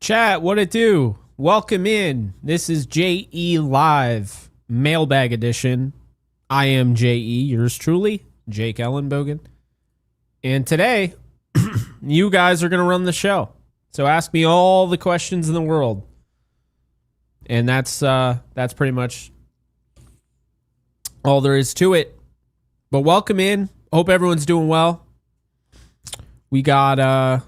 Chat, what it do? Welcome in. This is JE Live, Mailbag Edition. I am JE, yours truly, Jake Ellenbogen. And today, you guys are going to run the show. So ask me all the questions in the world. And that's pretty much all there is to it. But welcome in. Hope everyone's doing well. We got a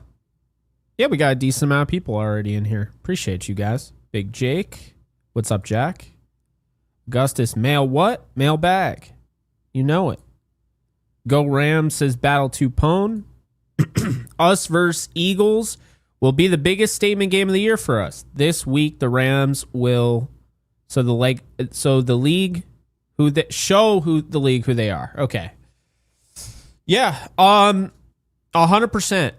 decent amount of people already in here. Appreciate you guys. Big Jake. What's up, Jack? Augustus, Mailbag. You know it. Go Rams says Battle to Pone. Us versus Eagles will be the biggest statement game of the year for us. This week the Rams will show the league who they are. Okay. Yeah, 100%.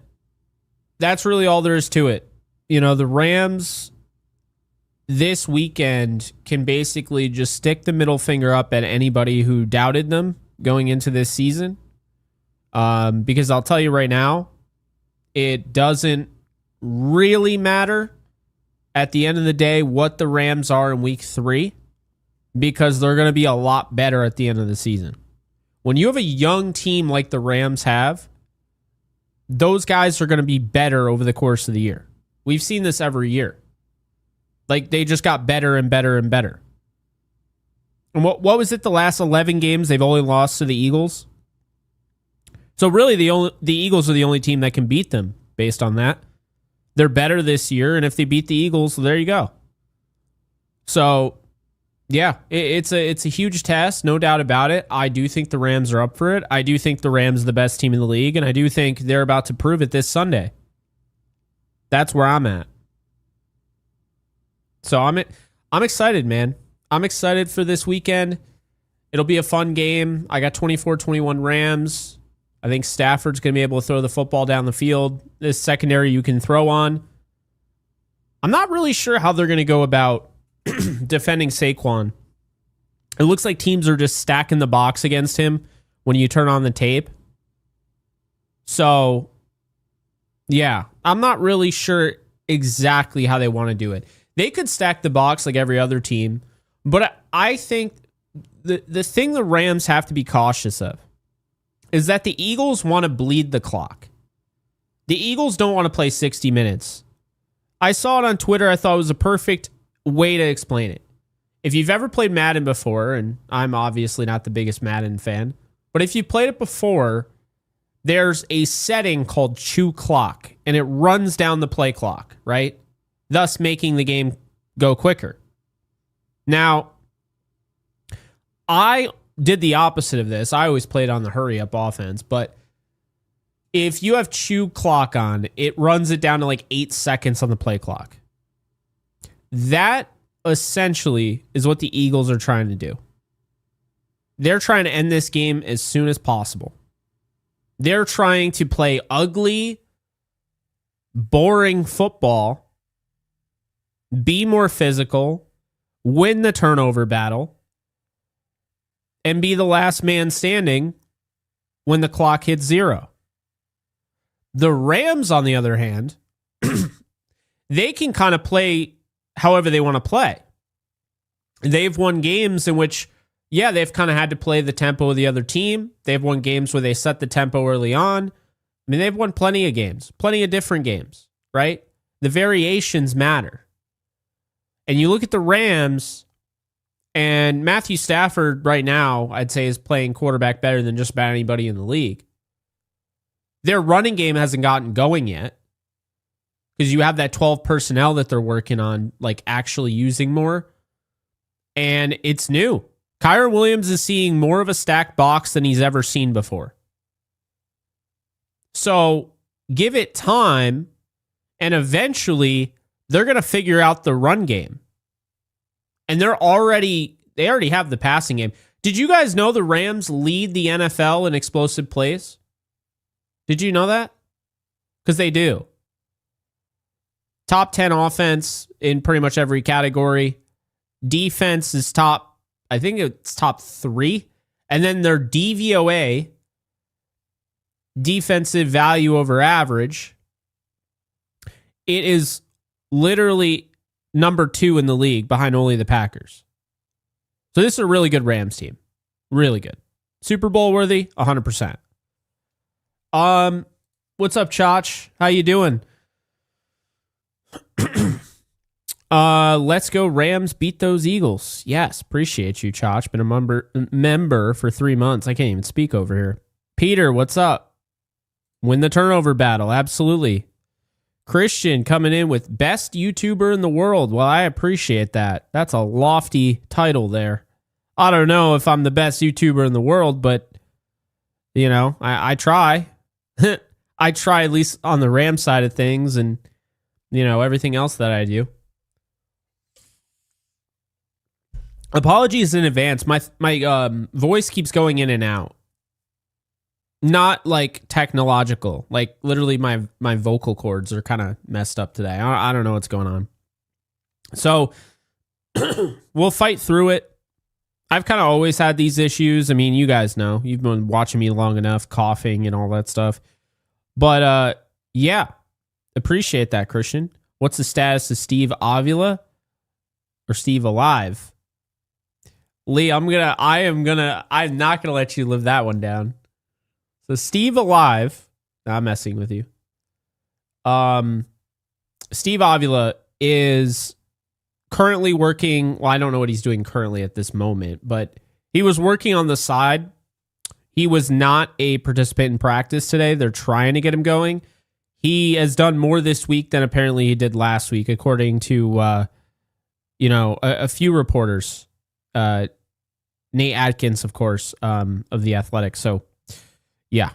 That's really all there is to it. You know, the Rams this weekend can basically just stick the middle finger up at anybody who doubted them going into this season. Because I'll tell you right now, it doesn't really matter at the end of the day what the Rams are in week 3, because they're going to be a lot better at the end of the season. When you have a young team like the Rams have, those guys are going to be better over the course of the year. We've seen this every year. Like, they just got better and better and better. And what was it, the last 11 games they've only lost to the Eagles? So really the Eagles are the only team that can beat them based on that. They're better this year, and if they beat the Eagles, well, there you go. So, yeah, it's a huge test, no doubt about it. I do think the Rams are up for it. I do think the Rams are the best team in the league, and I do think they're about to prove it this Sunday. That's where I'm at. So I'm excited, man. I'm excited for this weekend. It'll be a fun game. I got 24-21 Rams. I think Stafford's going to be able to throw the football down the field. This secondary you can throw on. I'm not really sure how they're going to go about defending Saquon. It looks like teams are just stacking the box against him when you turn on the tape. So, yeah, I'm not really sure exactly how they want to do it. They could stack the box like every other team, but I think the thing the Rams have to be cautious of is that the Eagles want to bleed the clock. The Eagles don't want to play 60 minutes. I saw it on Twitter. I thought it was a perfect way to explain it. If you've ever played Madden before, and I'm obviously not the biggest Madden fan, but if you played it before, there's a setting called chew clock, and it runs down the play clock, right? Thus making the game go quicker. Now, I did the opposite of this. I always played on the hurry up offense, but if you have chew clock on, it runs it down to like 8 seconds on the play clock. That essentially is what the Eagles are trying to do. They're trying to end this game as soon as possible. They're trying to play ugly, boring football, be more physical, win the turnover battle, and be the last man standing when the clock hits 0. The Rams, on the other hand, they can kind of play however they want to play. They've won games in which, yeah, they've kind of had to play the tempo of the other team. They've won games where they set the tempo early on. I mean, they've won plenty of games, plenty of different games, right? The variations matter. And you look at the Rams, and Matthew Stafford right now, I'd say, is playing quarterback better than just about anybody in the league. Their running game hasn't gotten going yet because you have that 12 personnel that they're working on, like actually using more. And it's new. Kyren Williams is seeing more of a stacked box than he's ever seen before. So give it time, and eventually they're going to figure out the run game. And they already have the passing game. Did you guys know the Rams lead the NFL in explosive plays? Did you know that? Because they do. Top 10 offense in pretty much every category. Defense is I think it's top 3. And then their DVOA, defensive value over average, it is literally number 2 in the league behind only the Packers. So this is a really good Rams team. Really good. Super Bowl worthy, 100%. What's up, Chach? How you doing? Let's go Rams, beat those Eagles. Yes, appreciate you, Chach. Been a member for 3 months. I can't even speak over here. Peter, what's up? Win the turnover battle. Absolutely. Christian coming in with best YouTuber in the world. Well, I appreciate that. That's a lofty title there. I don't know if I'm the best YouTuber in the world, but, you know, I try. I try at least on the Ram side of things and, you know, everything else that I do. Apologies in advance. My voice keeps going in and out. Not like technological. Like literally my vocal cords are kind of messed up today. I don't know what's going on. So we'll fight through it. I've kind of always had these issues. I mean, you guys know. You've been watching me long enough, coughing and all that stuff. But yeah, appreciate that, Christian. What's the status of Steve Avila or Steve Alive? Lee, I'm not gonna let you live that one down. So Steve Alive, I'm messing with you. Steve Avila is currently working. Well, I don't know what he's doing currently at this moment, but he was working on the side. He was not a participant in practice today. They're trying to get him going. He has done more this week than apparently he did last week, according to a few reporters. Nate Atkins, of course, of The Athletic. So, yeah.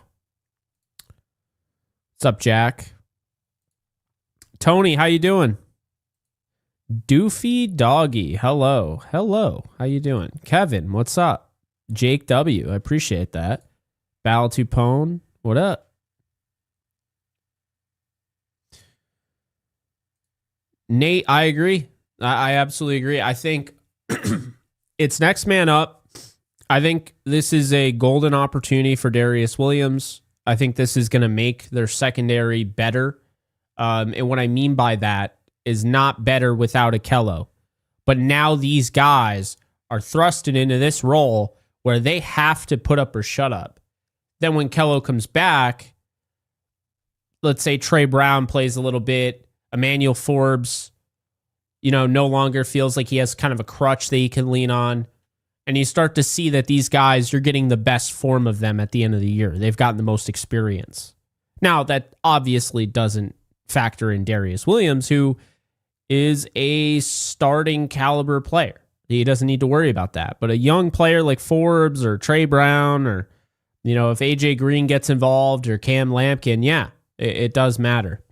What's up, Jack? Tony, how you doing? Doofy Doggy, hello. How you doing? Kevin, what's up? Jake W, I appreciate that. Battle Tupone, what up? Nate, I agree. I absolutely agree. I think it's next man up. I think this is a golden opportunity for Darius Williams. I think this is going to make their secondary better. And what I mean by that is not better without Akello. But now these guys are thrusted into this role where they have to put up or shut up. Then when Kello comes back, let's say Trey Brown plays a little bit, Emmanuel Forbes, no longer feels like he has kind of a crutch that he can lean on. And you start to see that these guys, you're getting the best form of them at the end of the year. They've gotten the most experience. Now, that obviously doesn't factor in Darius Williams, who is a starting caliber player. He doesn't need to worry about that. But a young player like Forbes or Trey Brown or, if AJ Green gets involved or Cam Lampkin, yeah, it does matter.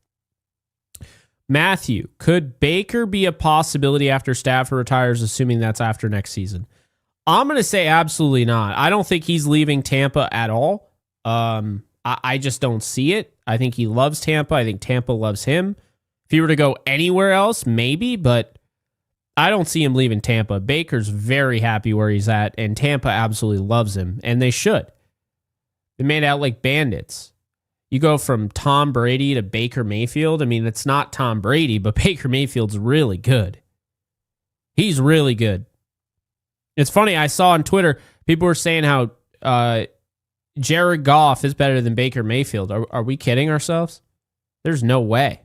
Matthew, could Baker be a possibility after Stafford retires, assuming that's after next season? I'm going to say absolutely not. I don't think he's leaving Tampa at all. I just don't see it. I think he loves Tampa. I think Tampa loves him. If he were to go anywhere else, maybe, but I don't see him leaving Tampa. Baker's very happy where he's at, and Tampa absolutely loves him, and they should. They made out like bandits. You go from Tom Brady to Baker Mayfield. I mean, it's not Tom Brady, but Baker Mayfield's really good. He's really good. It's funny, I saw on Twitter, people were saying how Jared Goff is better than Baker Mayfield. Are we kidding ourselves? There's no way.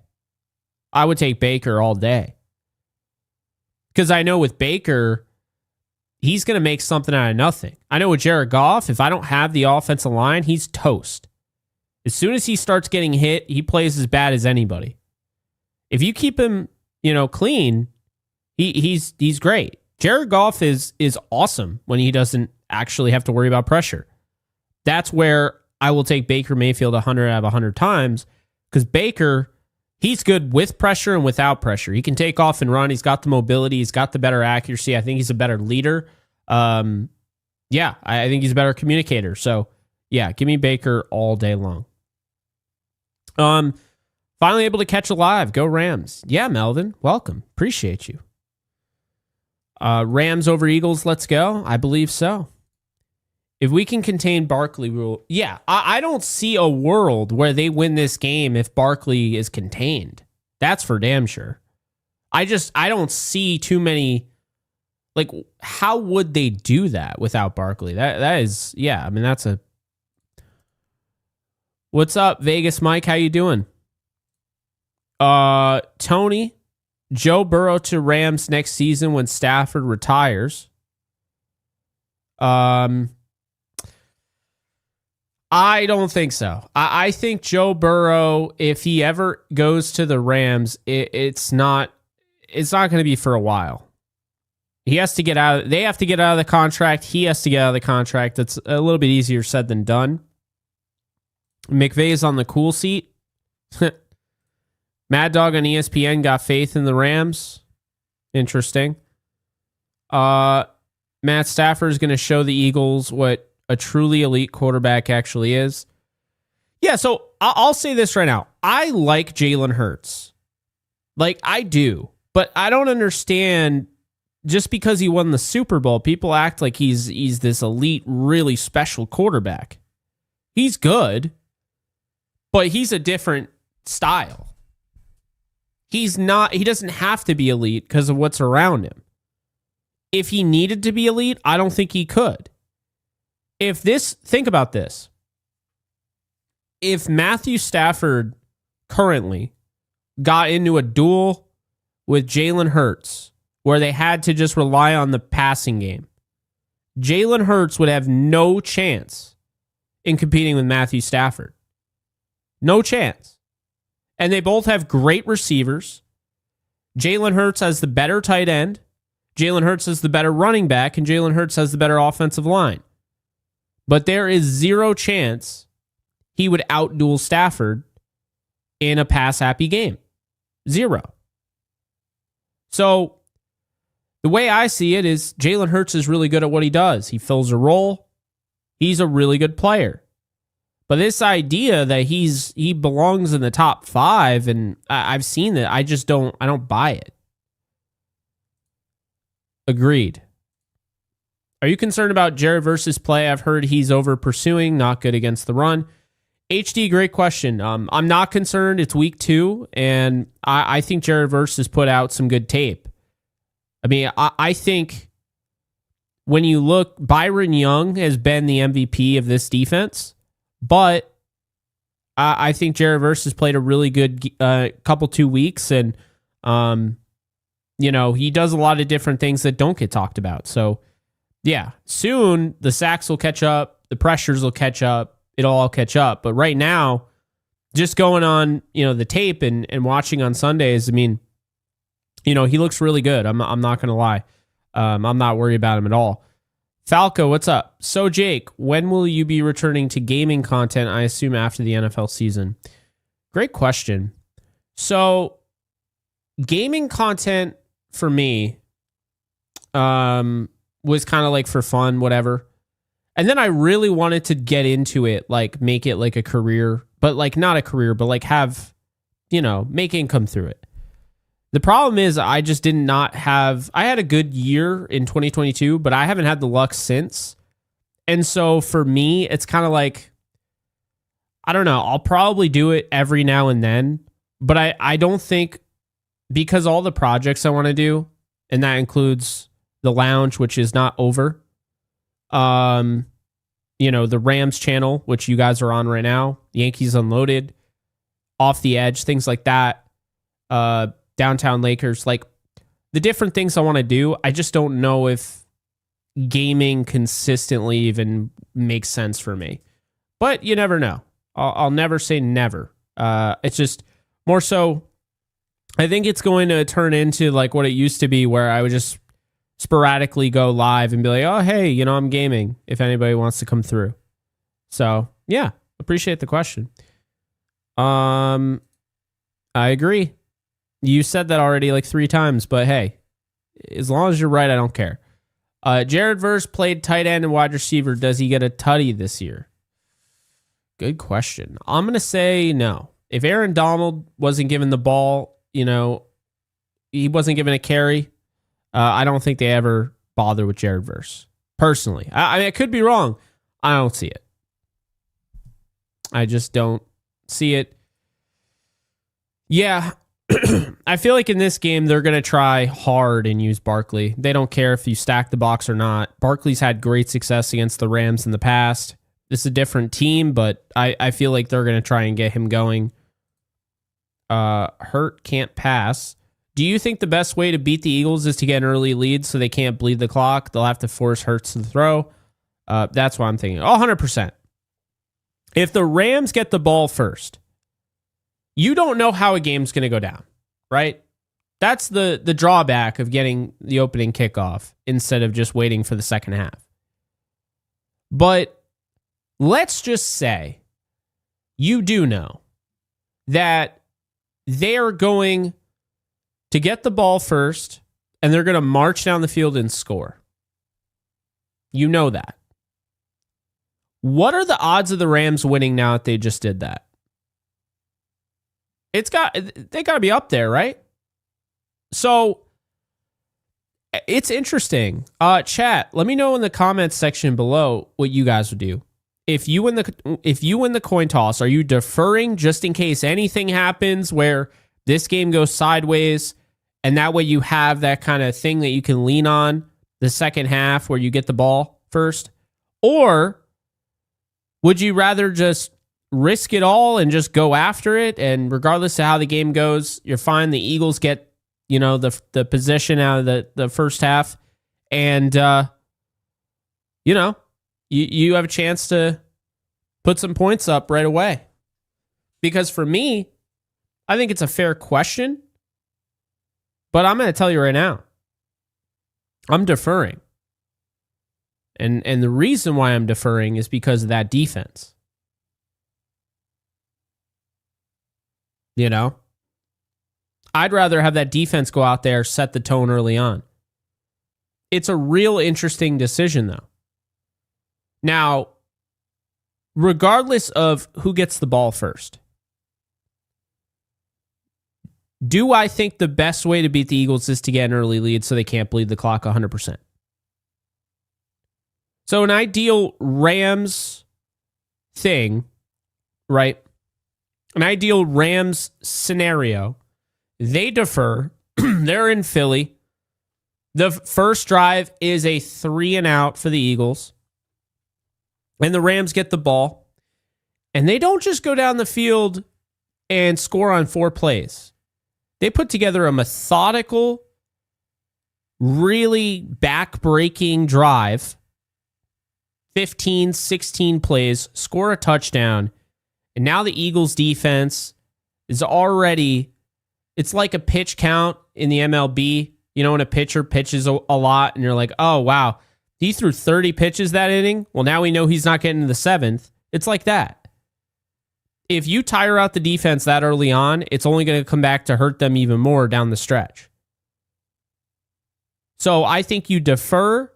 I would take Baker all day. Because I know with Baker, he's going to make something out of nothing. I know with Jared Goff, if I don't have the offensive line, he's toast. As soon as he starts getting hit, he plays as bad as anybody. If you keep him, clean, he's great. Jared Goff is awesome when he doesn't actually have to worry about pressure. That's where I will take Baker Mayfield 100 out of 100 times, because Baker, he's good with pressure and without pressure. He can take off and run. He's got the mobility. He's got the better accuracy. I think he's a better leader. I think he's a better communicator. So, yeah, give me Baker all day long. Finally able to catch a live. Go Rams. Yeah, Melvin, welcome. Appreciate you. Rams over Eagles, let's go. I believe so. If we can contain Barkley, I don't see a world where they win this game if Barkley is contained. That's for damn sure. I don't see too many. Like, how would they do that without Barkley? That is, yeah. I mean, that's a. What's up, Vegas Mike? How you doing? Tony, Joe Burrow to Rams next season when Stafford retires. I don't think so. I think Joe Burrow, if he ever goes to the Rams, it's not going to be for a while. He has to get out. They have to get out of the contract. He has to get out of the contract. It's a little bit easier said than done. McVay's on the cool seat. Mad Dog on ESPN got faith in the Rams. Interesting. Matt Stafford is going to show the Eagles what a truly elite quarterback actually is. Yeah, so I'll say this right now. I like Jalen Hurts. Like, I do. But I don't understand, just because he won the Super Bowl, people act like he's this elite, really special quarterback. He's good, but he's a different style. He doesn't have to be elite because of what's around him. If he needed to be elite, I don't think he could. Think about this. If Matthew Stafford currently got into a duel with Jalen Hurts, where they had to just rely on the passing game, Jalen Hurts would have no chance in competing with Matthew Stafford. No chance. And they both have great receivers. Jalen Hurts has the better tight end. Jalen Hurts has the better running back. And Jalen Hurts has the better offensive line. But there is zero chance he would outduel Stafford in a pass-happy game. Zero. So the way I see it is Jalen Hurts is really good at what he does. He fills a role. He's a really good player. But this idea that he belongs in the top 5, and I've seen it, I don't buy it. Agreed. Are you concerned about Jared Verse's play? I've heard he's over pursuing, not good against the run. HD, great question. I'm not concerned. It's week 2, and I think Jared Verse has put out some good tape. I mean, I think when you look, Byron Young has been the MVP of this defense. But I think Jared Verse has played a really good couple 2 weeks, and he does a lot of different things that don't get talked about. So yeah, soon the sacks will catch up, the pressures will catch up, it'll all catch up. But right now, just going on the tape and watching on Sundays, I mean, he looks really good. I'm not gonna lie, I'm not worried about him at all. Falco, what's up? So, Jake, when will you be returning to gaming content? I assume after the NFL season. Great question. So, gaming content for me was kind of like for fun, whatever. And then I really wanted to get into it, like make it like a career, but like not a career, but like have, make income through it. The problem is I just did not have... I had a good year in 2022, but I haven't had the luck since. And so for me, it's kind of like, I don't know, I'll probably do it every now and then, but I don't think, because all the projects I want to do, and that includes the lounge, which is not over, the Rams channel, which you guys are on right now, Yankees Unloaded, Off the Edge, things like that, Downtown Lakers, like the different things I want to do. I just don't know if gaming consistently even makes sense for me, but you never know. I'll never say never. It's just more so, I think it's going to turn into like what it used to be, where I would just sporadically go live and be like, oh, hey, I'm gaming, if anybody wants to come through. So yeah, appreciate the question. I agree. You said that already like 3 times, but hey, as long as you're right, I don't care. Jared Verse played tight end and wide receiver. Does he get a tutty this year? Good question. I'm going to say no. If Aaron Donald wasn't given the ball, he wasn't given a carry, I don't think they ever bother with Jared Verse. Personally. I mean, I could be wrong. I don't see it. I just don't see it. Yeah, I feel like in this game, they're going to try hard and use Barkley. They don't care if you stack the box or not. Barkley's had great success against the Rams in the past. This is a different team, but I feel like they're going to try and get him going. Hurt can't pass. Do you think the best way to beat the Eagles is to get an early lead so they can't bleed the clock? They'll have to force Hurts to throw. That's what I'm thinking. 100%. If the Rams get the ball first, you don't know how a game's going to go down, right? That's the drawback of getting the opening kickoff instead of just waiting for the second half. But let's just say you do know that they are going to get the ball first and they're going to march down the field and score. You know that. What are the odds of the Rams winning now that they just did that? They got to be up there, right? So it's interesting. Chat, let me know in the comments section below what you guys would do. If you win the coin toss, are you deferring just in case anything happens where this game goes sideways, and that way you have that kind of thing that you can lean on the second half where you get the ball first? Or would you rather just risk it all and just go after it, and regardless of how the game goes, you're fine? The Eagles get, the position out of the first half, and you have a chance to put some points up right away. Because for me, I think it's a fair question, but I'm going to tell you right now, I'm deferring. And the reason why I'm deferring is because of that defense. I'd rather have that defense go out there, set the tone early on. It's a real interesting decision, though. Now, regardless of who gets the ball first, do I think the best way to beat the Eagles is to get an early lead so they can't bleed the clock 100%? So an ideal Rams thing, right? An ideal Rams scenario, they defer. They're in Philly. The first drive is a 3-and-out for the Eagles. And the Rams get the ball. And they don't just go down the field and score on 4 plays. They put together a methodical, really back-breaking drive. 15, 16 plays, score a touchdown. And now the Eagles defense is already, it's like a pitch count in the MLB. When a pitcher pitches a lot and you're like, oh, wow, he threw 30 pitches that inning. Well, now we know he's not getting to the 7th. It's like that. If you tire out the defense that early on, it's only going to come back to hurt them even more down the stretch. So I think you defer,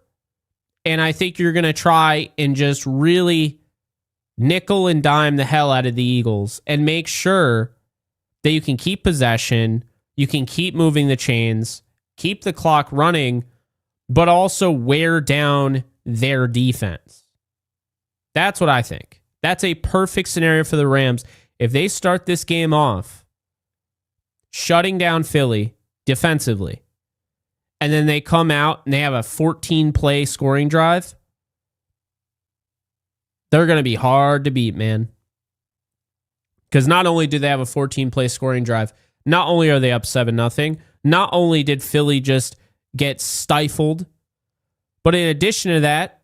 and I think you're going to try and just really nickel and dime the hell out of the Eagles and make sure that you can keep possession, you can keep moving the chains, keep the clock running, but also wear down their defense. That's what I think. That's a perfect scenario for the Rams. If they start this game off shutting down Philly defensively, and then they come out and they have a 14-play scoring drive, they're going to be hard to beat, man. Because not only do they have a 14-play scoring drive, not only are they up 7-0, not only did Philly just get stifled, but in addition to that,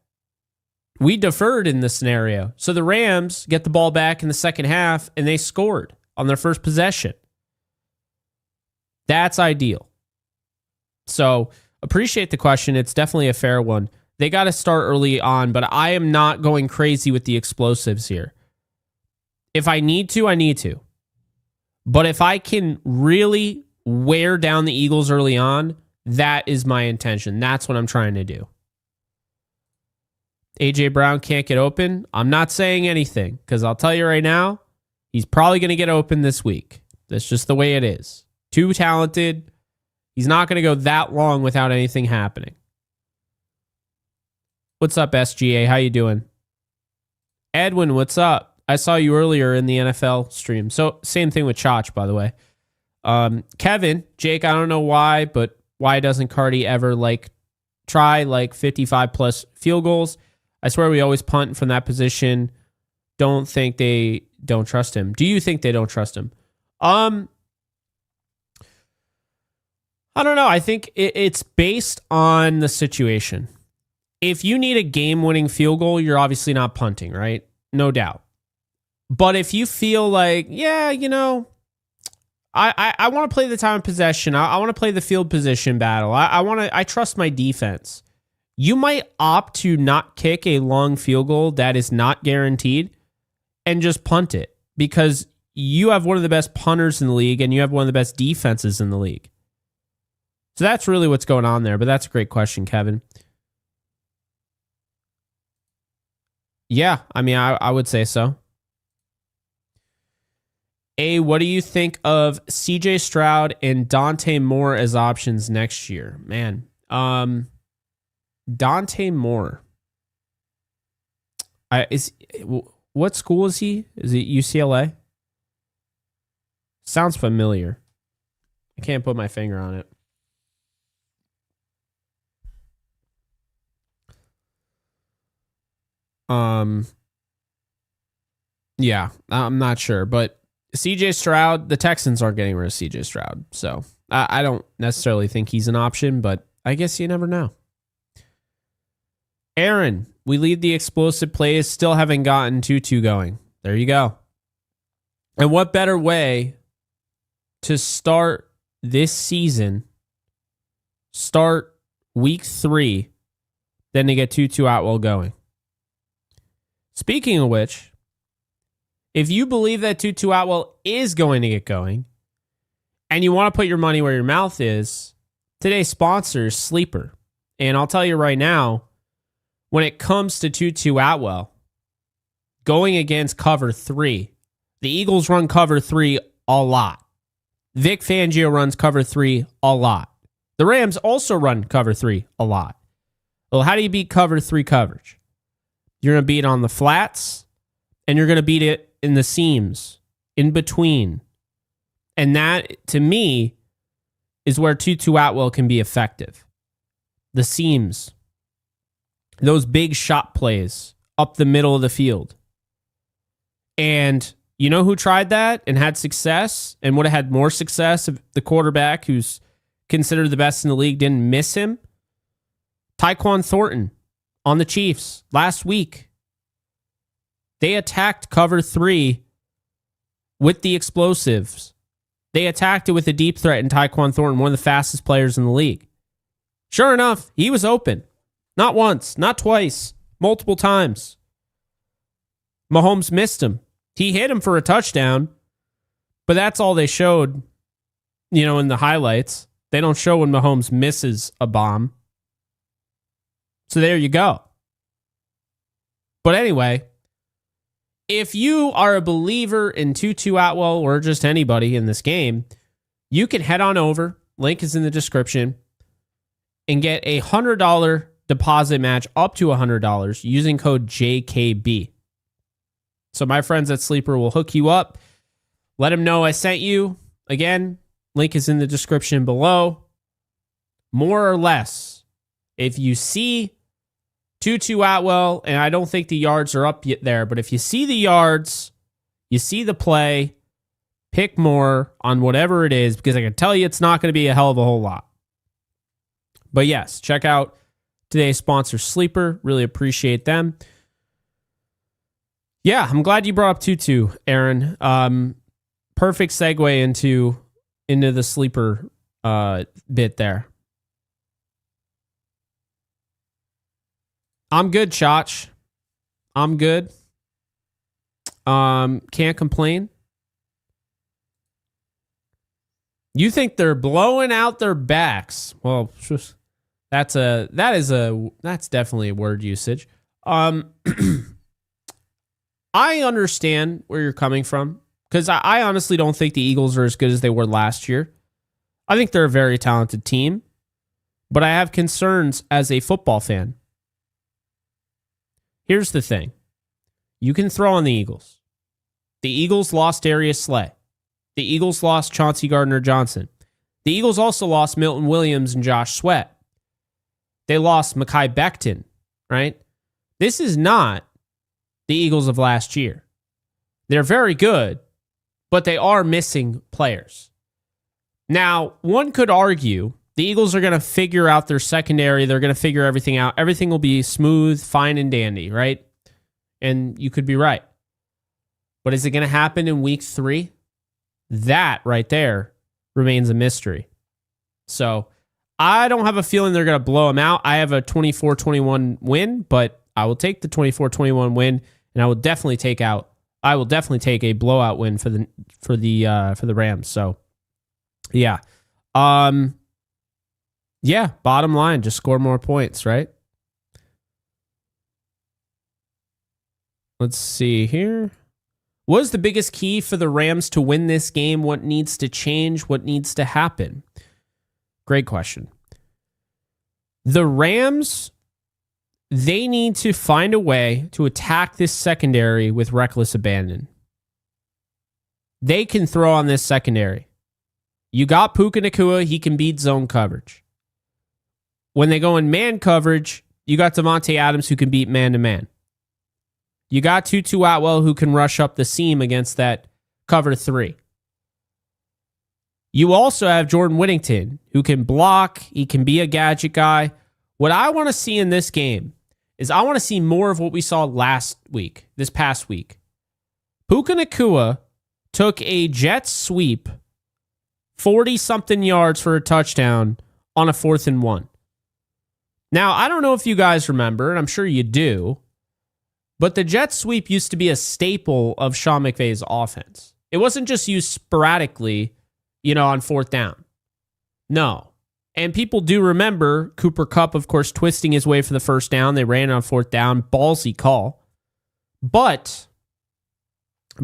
we deferred in this scenario. So the Rams get the ball back in the second half, and they scored on their first possession. That's ideal. So appreciate the question. It's definitely a fair one. They got to start early on, but I am not going crazy with the explosives here. If I need to, I need to. But if I can really wear down the Eagles early on, that is my intention. That's what I'm trying to do. A.J. Brown can't get open. I'm not saying anything because I'll tell you right now, he's probably going to get open this week. That's just the way it is. Too talented. He's not going to go that long without anything happening. What's up, SGA? How you doing? Edwin, what's up? I saw you earlier in the NFL stream. So same thing with Chach, by the way. Kevin, Jake, I don't know why, but why doesn't Cardi ever try 55 plus field goals? I swear we always punt from that position. Don't think they don't trust him. Do you think they don't trust him? I don't know. I think it's based on the situation. If you need a game-winning field goal, you're obviously not punting, right? No doubt. But if you feel like, I want to play the time of possession. I want to play the field position battle. I trust my defense. You might opt to not kick a long field goal that is not guaranteed and just punt it because you have one of the best punters in the league and you have one of the best defenses in the league. So that's really what's going on there, but that's a great question, Kevin. Yeah, I mean, I would say so. What do you think of CJ Stroud and Dante Moore as options next year? Man, Dante Moore. What school is he? Is it UCLA? Sounds familiar. I can't put my finger on it. Yeah, I'm not sure, but CJ Stroud, the Texans aren't getting rid of CJ Stroud, so I don't necessarily think he's an option, but I guess you never know. Aaron, we lead the explosive plays, still haven't gotten Tutu going. There you go. And what better way to start this season, start week 3, than to get Tutu Atwell going? Speaking of which, if you believe that Tutu Atwell is going to get going and you want to put your money where your mouth is, today's sponsor is Sleeper. And I'll tell you right now, when it comes to Tutu Atwell, going against cover 3, the Eagles run cover 3 a lot. Vic Fangio runs cover 3 a lot. The Rams also run cover 3 a lot. Well, how do you beat cover 3 coverage? You're going to beat it on the flats, and you're going to beat it in the seams, in between. And that, to me, is where Tutu Atwell can be effective. The seams. Those big shot plays up the middle of the field. And you know who tried that and had success and would have had more success if the quarterback who's considered the best in the league didn't miss him? Tyquan Thornton on the Chiefs last week. They attacked cover 3 with the explosives. They attacked it with a deep threat in Tyquan Thornton, one of the fastest players in the league. Sure enough, he was open. Not once, not twice, multiple times. Mahomes missed him. He hit him for a touchdown, but that's all they showed, in the highlights. They don't show when Mahomes misses a bomb. So there you go. But anyway, if you are a believer in Tutu Atwell or just anybody in this game, you can head on over, link is in the description, and get a $100 deposit match up to $100 using code JKB. So my friends at Sleeper will hook you up. Let them know I sent you. Again, link is in the description below. More or less, if you see Tutu Atwell, and I don't think the yards are up yet there, but if you see the yards, you see the play, pick more on whatever it is, because I can tell you it's not going to be a hell of a whole lot. But yes, check out today's sponsor, Sleeper. Really appreciate them. Yeah, I'm glad you brought up Tutu, Aaron. Perfect segue into the Sleeper bit there. I'm good, Chach. I'm good. Can't complain. You think they're blowing out their backs? Well, that's definitely a word usage. I understand where you're coming from because I honestly don't think the Eagles are as good as they were last year. I think they're a very talented team, but I have concerns as a football fan. Here's the thing. You can throw on the Eagles. The Eagles lost Darius Slay. The Eagles lost Chauncey Gardner-Johnson. The Eagles also lost Milton Williams and Josh Sweat. They lost Mekhi Becton, right? This is not the Eagles of last year. They're very good, but they are missing players. Now, one could argue the Eagles are going to figure out their secondary. They're going to figure everything out. Everything will be smooth, fine, and dandy, right? And you could be right. But is it going to happen in week 3? That right there remains a mystery. So I don't have a feeling they're going to blow them out. I have a 24-21 win, but I will take the 24-21 win, and I will definitely take a blowout win for the Rams. So yeah. Yeah, bottom line, just score more points, right? Let's see here. What is the biggest key for the Rams to win this game? What needs to change? What needs to happen? Great question. The Rams, they need to find a way to attack this secondary with reckless abandon. They can throw on this secondary. You got Puka Nacua, he can beat zone coverage. When they go in man coverage, you got Devontae Adams who can beat man-to-man. You got Tutu Atwell who can rush up the seam against that cover 3. You also have Jordan Whittington who can block. He can be a gadget guy. What I want to see in this game is I want to see more of what we saw this past week. Puka Nacua took a jet sweep, 40-something yards for a touchdown on a 4th and 1. Now, I don't know if you guys remember, and I'm sure you do, but the jet sweep used to be a staple of Sean McVay's offense. It wasn't just used sporadically, on 4th down. No. And people do remember Cooper Kupp, of course, twisting his way for the 1st down. They ran on 4th down. Ballsy call. But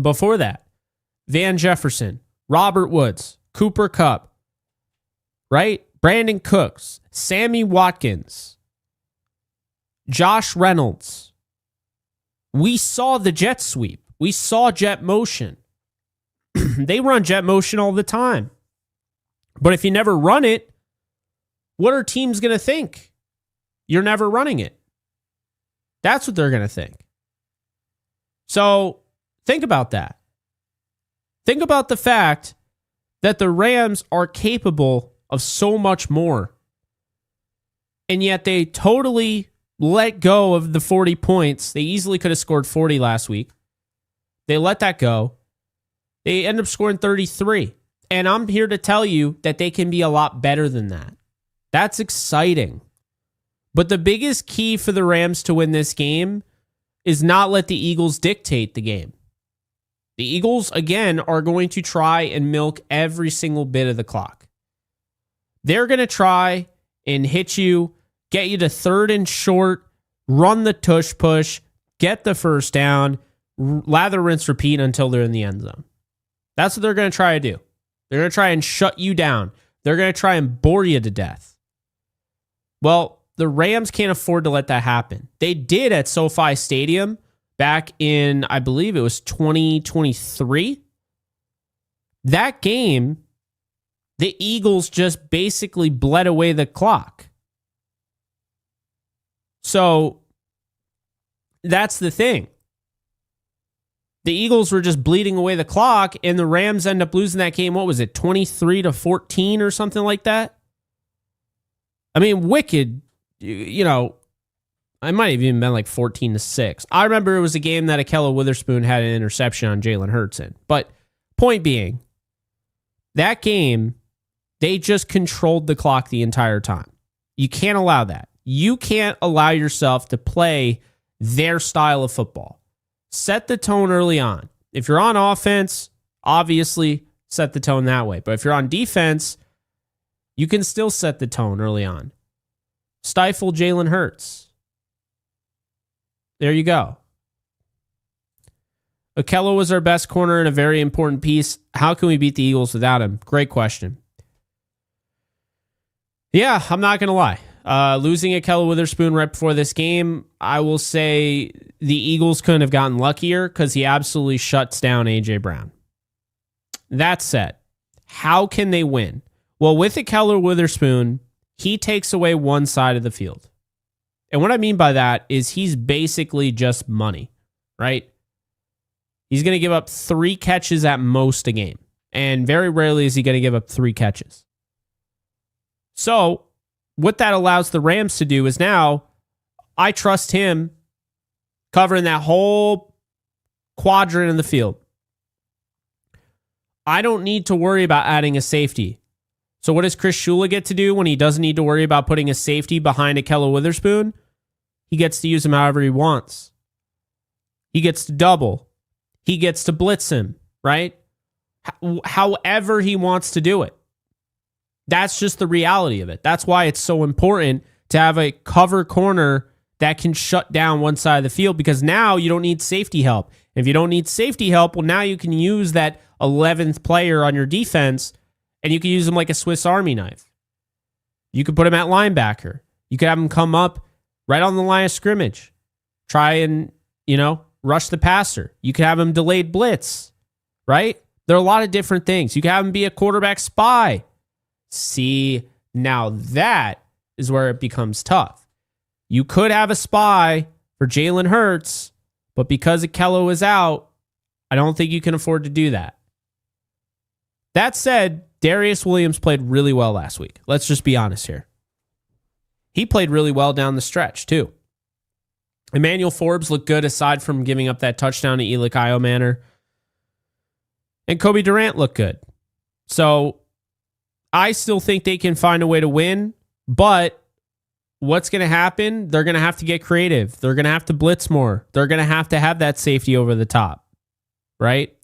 before that, Van Jefferson, Robert Woods, Cooper Kupp, right? Brandon Cooks, Sammy Watkins, Josh Reynolds. We saw the jet sweep. We saw jet motion. They run jet motion all the time. But if you never run it, what are teams going to think? You're never running it. That's what they're going to think. So think about that. Think about the fact that the Rams are capable of so much more. And yet they totally let go of the 40 points. They easily could have scored 40 last week. They let that go. They end up scoring 33. And I'm here to tell you that they can be a lot better than that. That's exciting. But the biggest key for the Rams to win this game is not let the Eagles dictate the game. The Eagles, again, are going to try and milk every single bit of the clock. They're going to try and hit you, get you to 3rd and short, run the tush push, get the 1st down, lather, rinse, repeat until they're in the end zone. That's what they're going to try to do. They're going to try and shut you down. They're going to try and bore you to death. Well, the Rams can't afford to let that happen. They did at SoFi Stadium back in, I believe it was 2023. That game, the Eagles just basically bled away the clock. So that's the thing. The Eagles were just bleeding away the clock, and the Rams end up losing that game. What was it, 23-14 or something like that? I mean, wicked. I might have even been like 14-6. I remember it was a game that Ahkello Witherspoon had an interception on Jalen Hurts in. But point being, that game, they just controlled the clock the entire time. You can't allow that. You can't allow yourself to play their style of football. Set the tone early on. If you're on offense, obviously set the tone that way. But if you're on defense, you can still set the tone early on. Stifle Jalen Hurts. There you go. Ahkello was our best corner and a very important piece. How can we beat the Eagles without him? Great question. Yeah, I'm not going to lie. Losing Ahkello Witherspoon right before this game, I will say the Eagles couldn't have gotten luckier because he absolutely shuts down A.J. Brown. That said, how can they win? Well, with Keller Witherspoon, he takes away one side of the field. And what I mean by that is he's basically just money, right? He's going to give up 3 catches at most a game. And very rarely is he going to give up 3 catches. So what that allows the Rams to do is now I trust him covering that whole quadrant in the field. I don't need to worry about adding a safety. So what does Chris Shula get to do when he doesn't need to worry about putting a safety behind Keller Witherspoon? He gets to use him however he wants. He gets to double. He gets to blitz him, right? However he wants to do it. That's just the reality of it. That's why it's so important to have a cover corner that can shut down one side of the field, because now you don't need safety help. If you don't need safety help, well, now you can use that 11th player on your defense, and you can use him like a Swiss Army knife. You could put him at linebacker. You could have him come up right on the line of scrimmage. Try and, rush the passer. You could have him delayed blitz, right? There are a lot of different things. You could have him be a quarterback spy. See, now that is where it becomes tough. You could have a spy for Jalen Hurts, but because Akello is out, I don't think you can afford to do that. That said, Darius Williams played really well last week. Let's just be honest here. He played really well down the stretch, too. Emmanuel Forbes looked good aside from giving up that touchdown to Eli Manor. And Kobe Durant looked good. So I still think they can find a way to win, but what's going to happen? They're going to have to get creative. They're going to have to blitz more. They're going to have that safety over the top, right?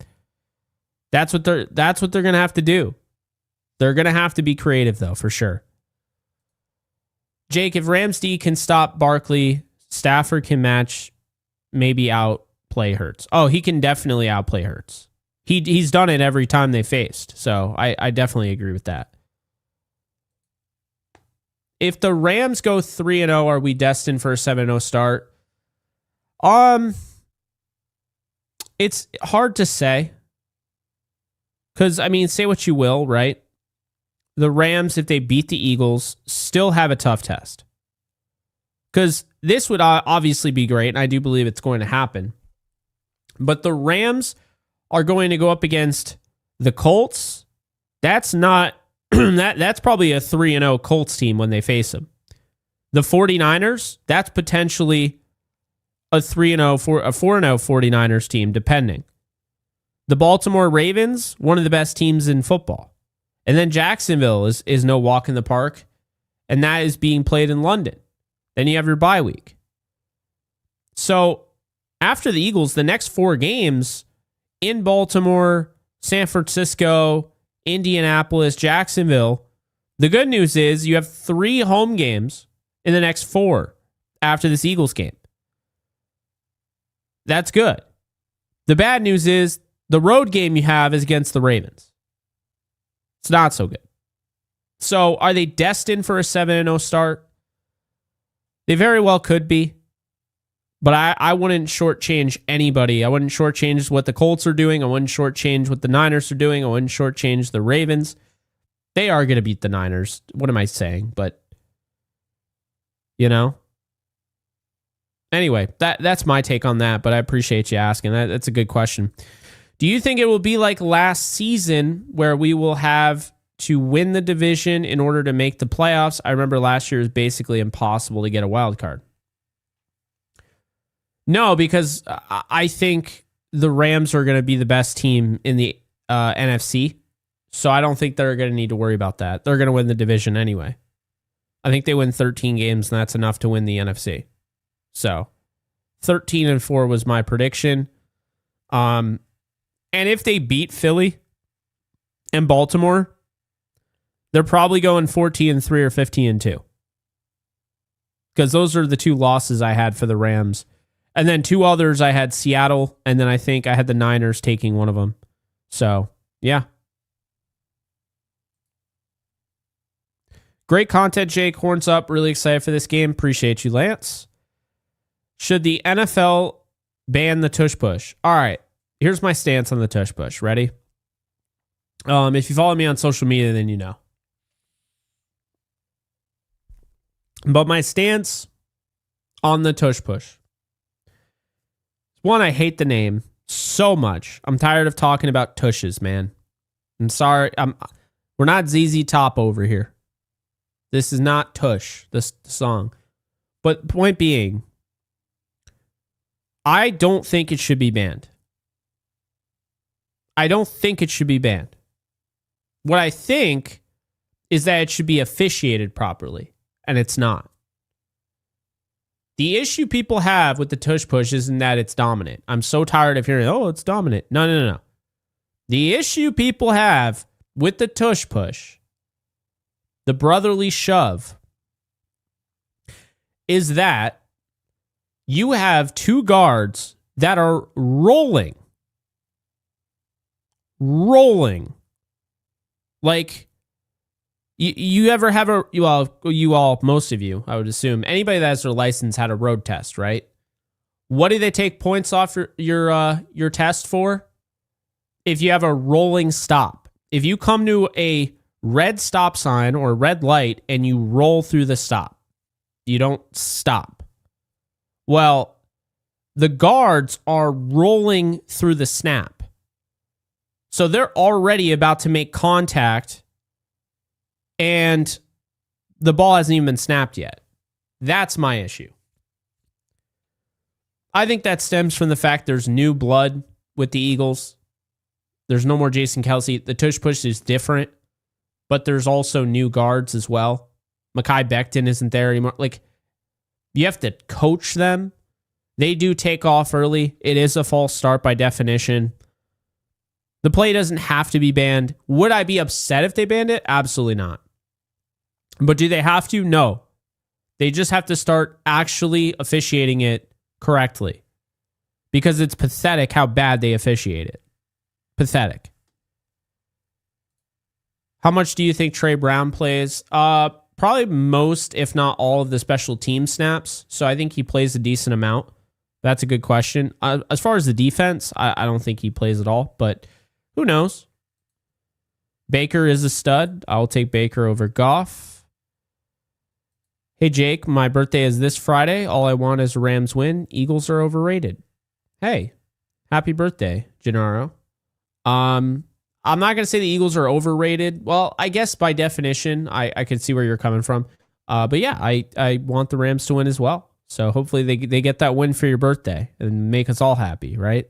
That's what they're going to have to do. They're going to have to be creative, though, for sure. Jake, if Ramsey can stop Barkley, Stafford can match, maybe outplay Hurts. Oh, he can definitely outplay Hurts. He's done it every time they faced, so I definitely agree with that. If the Rams go 3-0, are we destined for a 7-0 start? It's hard to say. Because, say what you will, right? The Rams, if they beat the Eagles, still have a tough test. Because this would obviously be great, and I do believe it's going to happen. But the Rams are going to go up against the Colts. That's not that's probably a 3-0 Colts team when they face them. The 49ers, that's potentially a 4-0 49ers team, depending. The Baltimore Ravens, one of the best teams in football. And then Jacksonville is no walk in the park, and that is being played in London. Then you have your bye week. So after the Eagles, the next 4 games in Baltimore, San Francisco, Indianapolis, Jacksonville, the good news is you have 3 home games in the next 4 after this Eagles game. That's good. The bad news is the road game you have is against the Ravens. It's not so good. So are they destined for a 7-0 start? They very well could be. But I wouldn't shortchange anybody. I wouldn't shortchange what the Colts are doing. I wouldn't shortchange what the Niners are doing. I wouldn't shortchange the Ravens. They are going to beat the Niners. What am I saying? But, Anyway, that's my take on that, but I appreciate you asking. That's a good question. Do you think it will be like last season where we will have to win the division in order to make the playoffs? I remember last year it was basically impossible to get a wild card. No, because I think the Rams are going to be the best team in the NFC, so I don't think they're going to need to worry about that. They're going to win the division anyway. I think they win 13 games, and that's enough to win the NFC. So 13-4 was my prediction. And if they beat Philly and Baltimore, they're probably going 14-3 or 15-2. Because those are the 2 losses I had for the Rams. And then 2 others, I had Seattle, and then I think I had the Niners taking one of them. So, yeah. Great content, Jake. Horns up. Really excited for this game. Appreciate you, Lance. Should the NFL ban the tush push? All right. Here's my stance on the tush push. Ready? If you follow me on social media, then you know. But my stance on the tush push. One, I hate the name so much. I'm tired of talking about tushes, man. I'm sorry. We're not ZZ Top over here. This is not Tush, this song. But point being, I don't think it should be banned. I don't think it should be banned. What I think is that it should be officiated properly, and it's not. The issue people have with the tush push isn't that it's dominant. I'm so tired of hearing, oh, it's dominant. No. The issue people have with the tush push, the brotherly shove, is that you have two guards that are rolling. Like, you ever have you all, most of you, I would assume, anybody that has their license had a road test, right? What do they take points off your test for? If you have a rolling stop. If you come to a red stop sign or red light and you roll through the stop, you don't stop. Well, the guards are rolling through the snap. So they're already about to make contact and the ball hasn't even been snapped yet. That's my issue. I think that stems from the fact there's new blood with the Eagles. There's no more Jason Kelce. The tush push is different, but there's also new guards as well. Mekhi Becton isn't there anymore. Like, you have to coach them. They do take off early. It is a false start by definition. The play doesn't have to be banned. Would I be upset if they banned it? Absolutely not. But do they have to? No. They just have to start actually officiating it correctly. Because it's pathetic how bad they officiate it. Pathetic. How much do you think Trey Brown plays? Probably most, if not all, of the special team snaps. So I think he plays a decent amount. That's a good question. As far as the defense, I don't think he plays at all. But who knows? Baker is a stud. I'll take Baker over Goff. Hey, Jake, my birthday is this Friday. All I want is a Rams win. Eagles are overrated. Hey, happy birthday, Gennaro. I'm not going to say the Eagles are overrated. Well, I guess by definition, I can see where you're coming from. But yeah, I want the Rams to win as well. So hopefully they get that win for your birthday and make us all happy, right?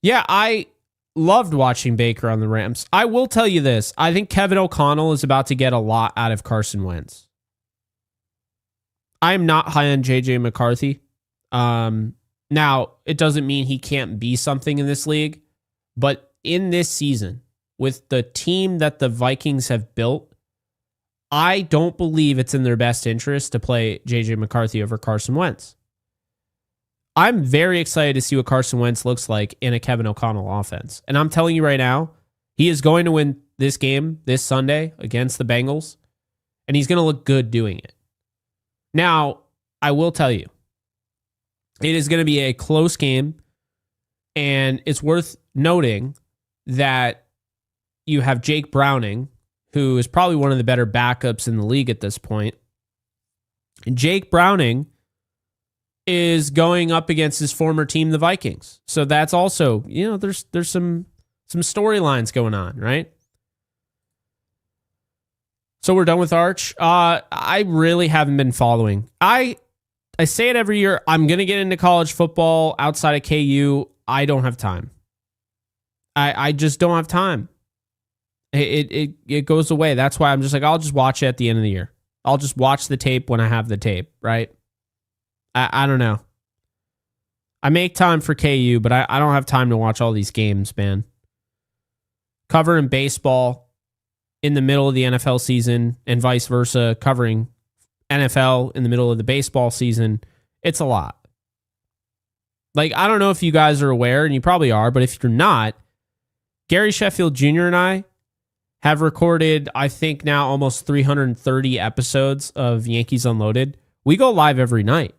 Yeah, I loved watching Baker on the Rams. I will tell you this. I think Kevin O'Connell is about to get a lot out of Carson Wentz. I'm not high on JJ McCarthy. Now, it doesn't mean he can't be something in this league, but in this season, with the team that the Vikings have built, I don't believe it's in their best interest to play JJ McCarthy over Carson Wentz. I'm very excited to see what Carson Wentz looks like in a Kevin O'Connell offense. And I'm telling you right now, he is going to win this game this Sunday against the Bengals, and he's going to look good doing it. Now, I will tell you, it is going to be a close game, and it's worth noting that you have Jake Browning, who is probably one of the better backups in the league at this point. Jake Browning is going up against his former team, the Vikings. So that's also, there's some storylines going on, right? So we're done with Arch. I really haven't been following. I say it every year. I'm going to get into college football outside of KU. I don't have time. I just don't have time. It goes away. That's why I'm just like, I'll just watch it at the end of the year. I'll just watch the tape when I have the tape, right? I don't know. I make time for KU, but I don't have time to watch all these games, man. Covering baseball in the middle of the NFL season and vice versa, covering NFL in the middle of the baseball season, it's a lot. Like, I don't know if you guys are aware, and you probably are, but if you're not, Gary Sheffield Jr. and I have recorded, I think now almost 330 episodes of Yankees Unloaded. We go live every night.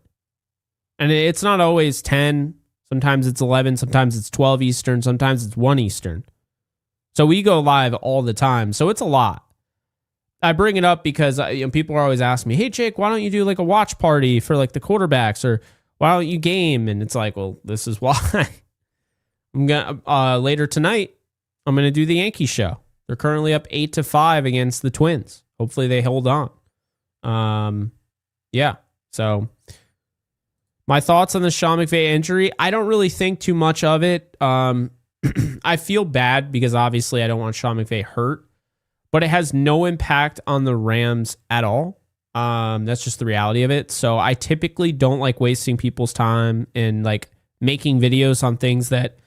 And it's not always 10. Sometimes it's 11, sometimes it's 12 Eastern, sometimes it's 1 Eastern. So we go live all the time. So it's a lot. I bring it up because people are always asking me, hey, Jake, why don't you do like a watch party for like the quarterbacks, or why don't you game? And it's like, well, this is why. I'm gonna later tonight, I'm going to do the Yankee show. They're currently up 8-5 against the Twins. Hopefully they hold on. Yeah. So my thoughts on the Sean McVay injury, I don't really think too much of it. I feel bad because obviously I don't want Sean McVay hurt, but it has no impact on the Rams at all. That's just the reality of it. So I typically don't like wasting people's time and like making videos on things that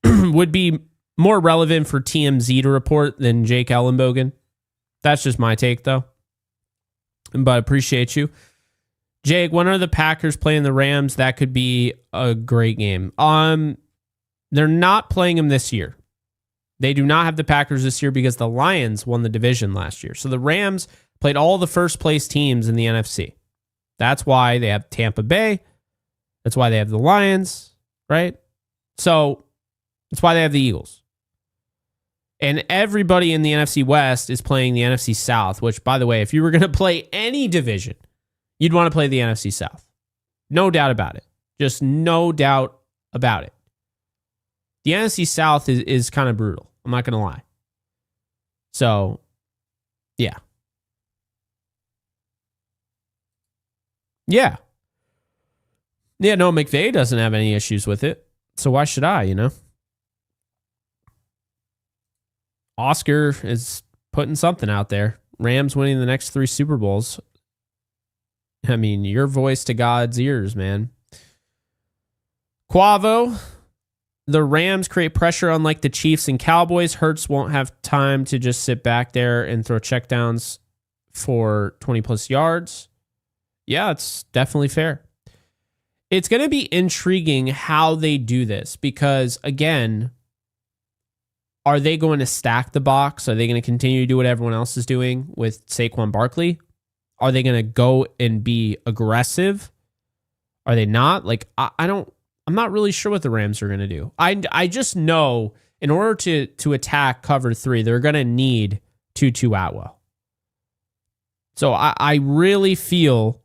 would be more relevant for TMZ to report than Jake Ellenbogen. That's just my take though. But appreciate you. Jake, when are the Packers playing the Rams? That could be a great game. They're not playing them this year. They do not have the Packers this year because the Lions won the division last year. So the Rams played all the first place teams in the NFC. That's why they have Tampa Bay. That's why they have the Lions, right? So that's why they have the Eagles. And everybody in the NFC West is playing the NFC South, which, by the way, if you were going to play any division, you'd want to play the NFC South. No doubt about it. Just no doubt about it. The NFC South is kind of brutal. I'm not going to lie. So, yeah. Yeah. Yeah, no, McVay doesn't have any issues with it. So why should I, Oscar is putting something out there. Rams winning the next 3 Super Bowls. I mean, your voice to God's ears, man. Quavo, the Rams create pressure unlike the Chiefs and Cowboys. Hurts won't have time to just sit back there and throw checkdowns for 20-plus yards. Yeah, it's definitely fair. It's going to be intriguing how they do this because, again, are they going to stack the box? Are they going to continue to do what everyone else is doing with Saquon Barkley? Are they going to go and be aggressive? Are they not? Like, I'm not really sure what the Rams are going to do. I just know in order to attack cover 3, they're going to need Tutu Atwell. So I really feel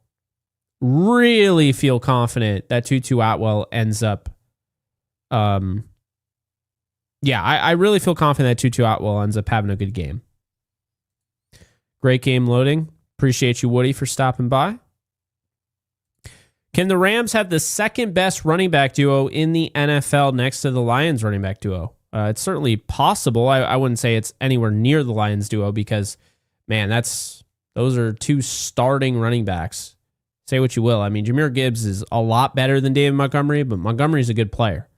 confident that Tutu Atwell ends up. I really feel confident that Tutu Atwell ends up having a good game. Great game loading. Appreciate you, Woody, for stopping by. Can the Rams have the second best running back duo in the NFL next to the Lions running back duo? It's certainly possible. I wouldn't say it's anywhere near the Lions duo because, man, those are 2 starting running backs. Say what you will. I mean, Jahmyr Gibbs is a lot better than David Montgomery, but Montgomery's a good player.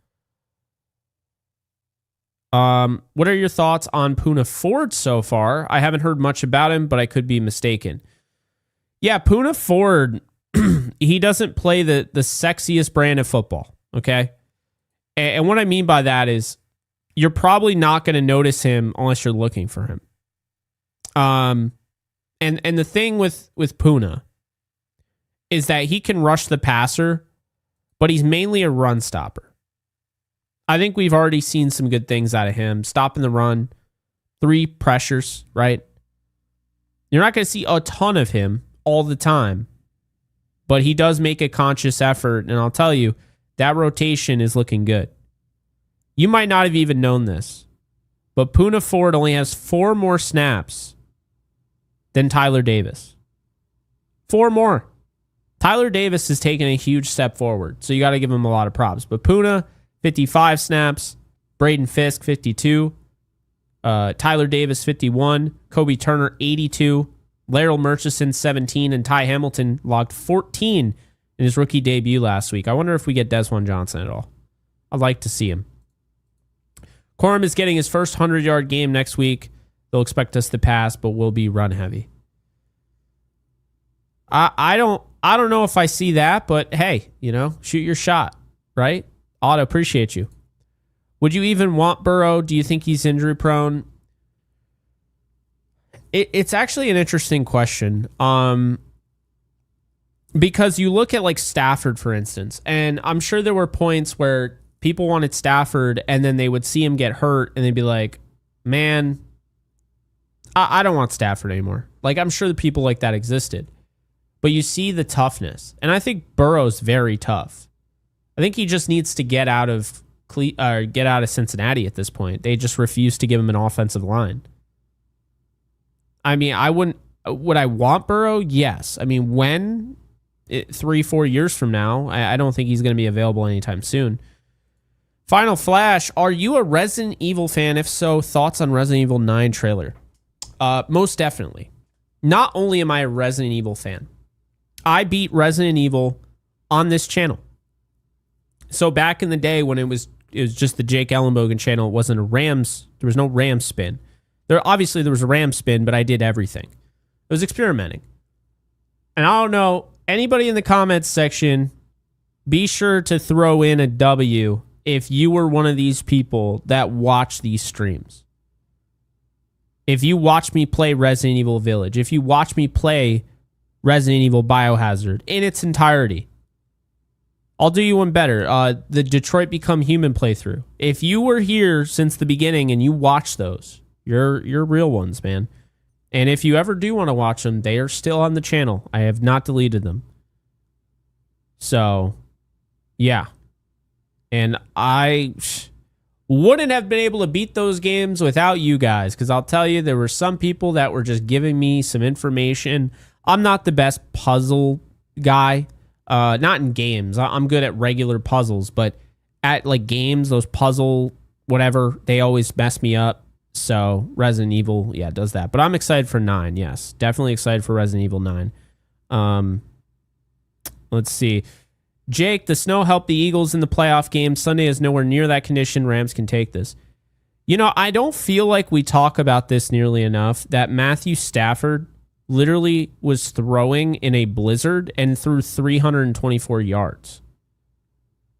What are your thoughts on Poona Ford so far? I haven't heard much about him, but I could be mistaken. Yeah, Poona Ford, he doesn't play the sexiest brand of football, okay? And what I mean by that is you're probably not going to notice him unless you're looking for him. And the thing with Poona is that he can rush the passer, but he's mainly a run stopper. I think we've already seen some good things out of him. Stopping the run, 3 pressures, right? You're not going to see a ton of him all the time, but he does make a conscious effort, and I'll tell you, that rotation is looking good. You might not have even known this, but Poona Ford only has 4 more snaps than Tyler Davis. 4 more. Tyler Davis has taken a huge step forward, so you got to give him a lot of props. But Poona, 55 snaps. Braden Fisk, 52. Tyler Davis, 51. Kobe Turner, 82. Laryl Murchison, 17. And Ty Hamilton logged 14 in his rookie debut last week. I wonder if we get Desjuan Johnson at all. I'd like to see him. Corum is getting his first 100-yard game next week. They'll expect us to pass, but we'll be run heavy. I don't know if I see that, but hey, shoot your shot, right? Otto, appreciate you. Would you even want Burrow? Do you think he's injury prone? It's actually an interesting question. Because you look at like Stafford, for instance, and I'm sure there were points where people wanted Stafford, and then they would see him get hurt, and they'd be like, man, I don't want Stafford anymore. Like, I'm sure the people like that existed. But you see the toughness. And I think Burrow's very tough. I think he just needs to get out of Cincinnati at this point. They just refuse to give him an offensive line. I mean, would I want Burrow? Yes. I mean, 3-4 years from now, I don't think he's going to be available anytime soon. Final flash, are you a Resident Evil fan? If so, thoughts on Resident Evil 9 trailer? Most definitely. Not only am I a Resident Evil fan, I beat Resident Evil on this channel. So back in the day when it was just the Jake Ellenbogen channel, it wasn't there was no Rams spin. There was a Rams spin, but I did everything. It was experimenting. And I don't know, anybody in the comments section, be sure to throw in a W if you were one of these people that watch these streams. If you watch me play Resident Evil Village, if you watch me play Resident Evil Biohazard in its entirety, I'll do you one better. The Detroit Become Human playthrough. If you were here since the beginning and you watch those, you're real ones, man. And if you ever do want to watch them, they are still on the channel. I have not deleted them. So, yeah. And I wouldn't have been able to beat those games without you guys, because I'll tell you, there were some people that were just giving me some information. I'm not the best puzzle guy. Not in games. I'm good at regular puzzles, but at like games, those puzzle whatever, they always mess me up. So Resident Evil, yeah, does that. But I'm excited for 9, yes. Definitely excited for Resident Evil 9. Let's see. Jake, the snow helped the Eagles in the playoff game. Sunday is nowhere near that condition. Rams can take this. You know, I don't feel like we talk about this nearly enough, that Matthew Stafford literally was throwing in a blizzard and threw 324 yards.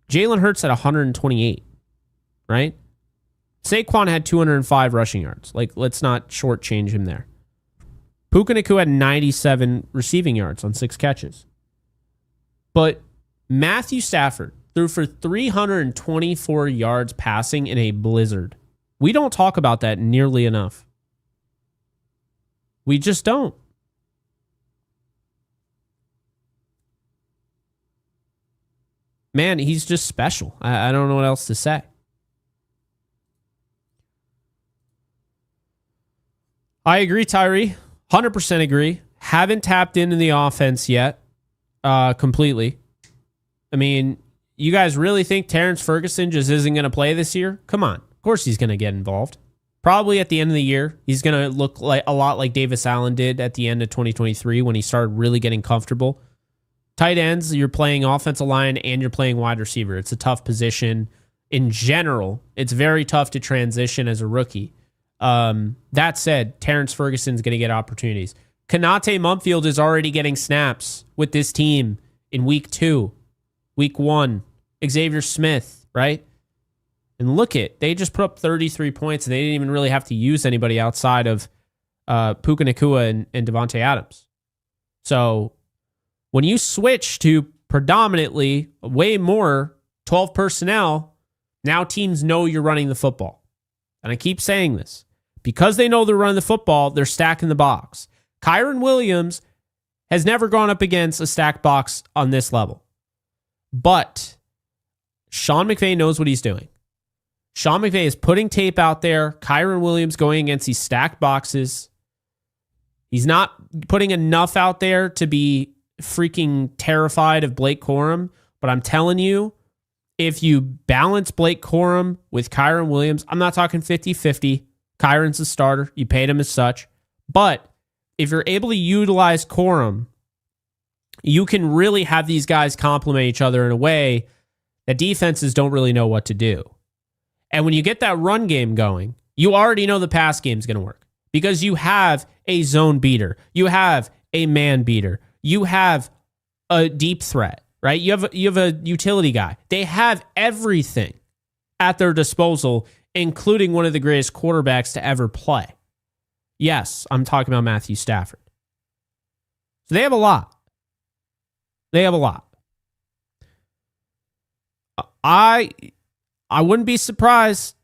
Jalen Hurts had 128, right? Saquon had 205 rushing yards. Like, let's not shortchange him there. Puka Nacua had 97 receiving yards on 6 catches. But Matthew Stafford threw for 324 yards passing in a blizzard. We don't talk about that nearly enough. We just don't. Man, he's just special. I don't know what else to say. I agree, Tyree. 100% agree. Haven't tapped into the offense yet completely. I mean, you guys really think Terrence Ferguson just isn't going to play this year? Come on. Of course he's going to get involved. Probably at the end of the year, he's going to look like a lot like Davis Allen did at the end of 2023 when he started really getting comfortable. Tight ends, you're playing offensive line and you're playing wide receiver. It's a tough position. In general, it's very tough to transition as a rookie. That said, Terrence Ferguson's going to get opportunities. Kanate Mumfield is already getting snaps with this team in week 2, week 1. Xavier Smith, right? And look they just put up 33 points and they didn't even really have to use anybody outside of Puka Nacua and Devontae Adams. So when you switch to predominantly way more 12 personnel, now teams know you're running the football. And I keep saying this. Because they know they're running the football, they're stacking the box. Kyron Williams has never gone up against a stacked box on this level. But Sean McVay knows what he's doing. Sean McVay is putting tape out there. Kyron Williams going against these stacked boxes. He's not putting enough out there to be freaking terrified of Blake Corum. But I'm telling you, if you balance Blake Corum with Kyron Williams, I'm not talking 50-50. Kyron's the starter. You paid him as such. But if you're able to utilize Corum, you can really have these guys complement each other in a way that defenses don't really know what to do. And when you get that run game going, you already know the pass game's going to work because you have a zone beater. You have a man beater. You have a deep threat, right? You have a utility guy. They have everything at their disposal, including one of the greatest quarterbacks to ever play. Yes, I'm talking about Matthew Stafford. So they have a lot. They have a lot. I wouldn't be surprised.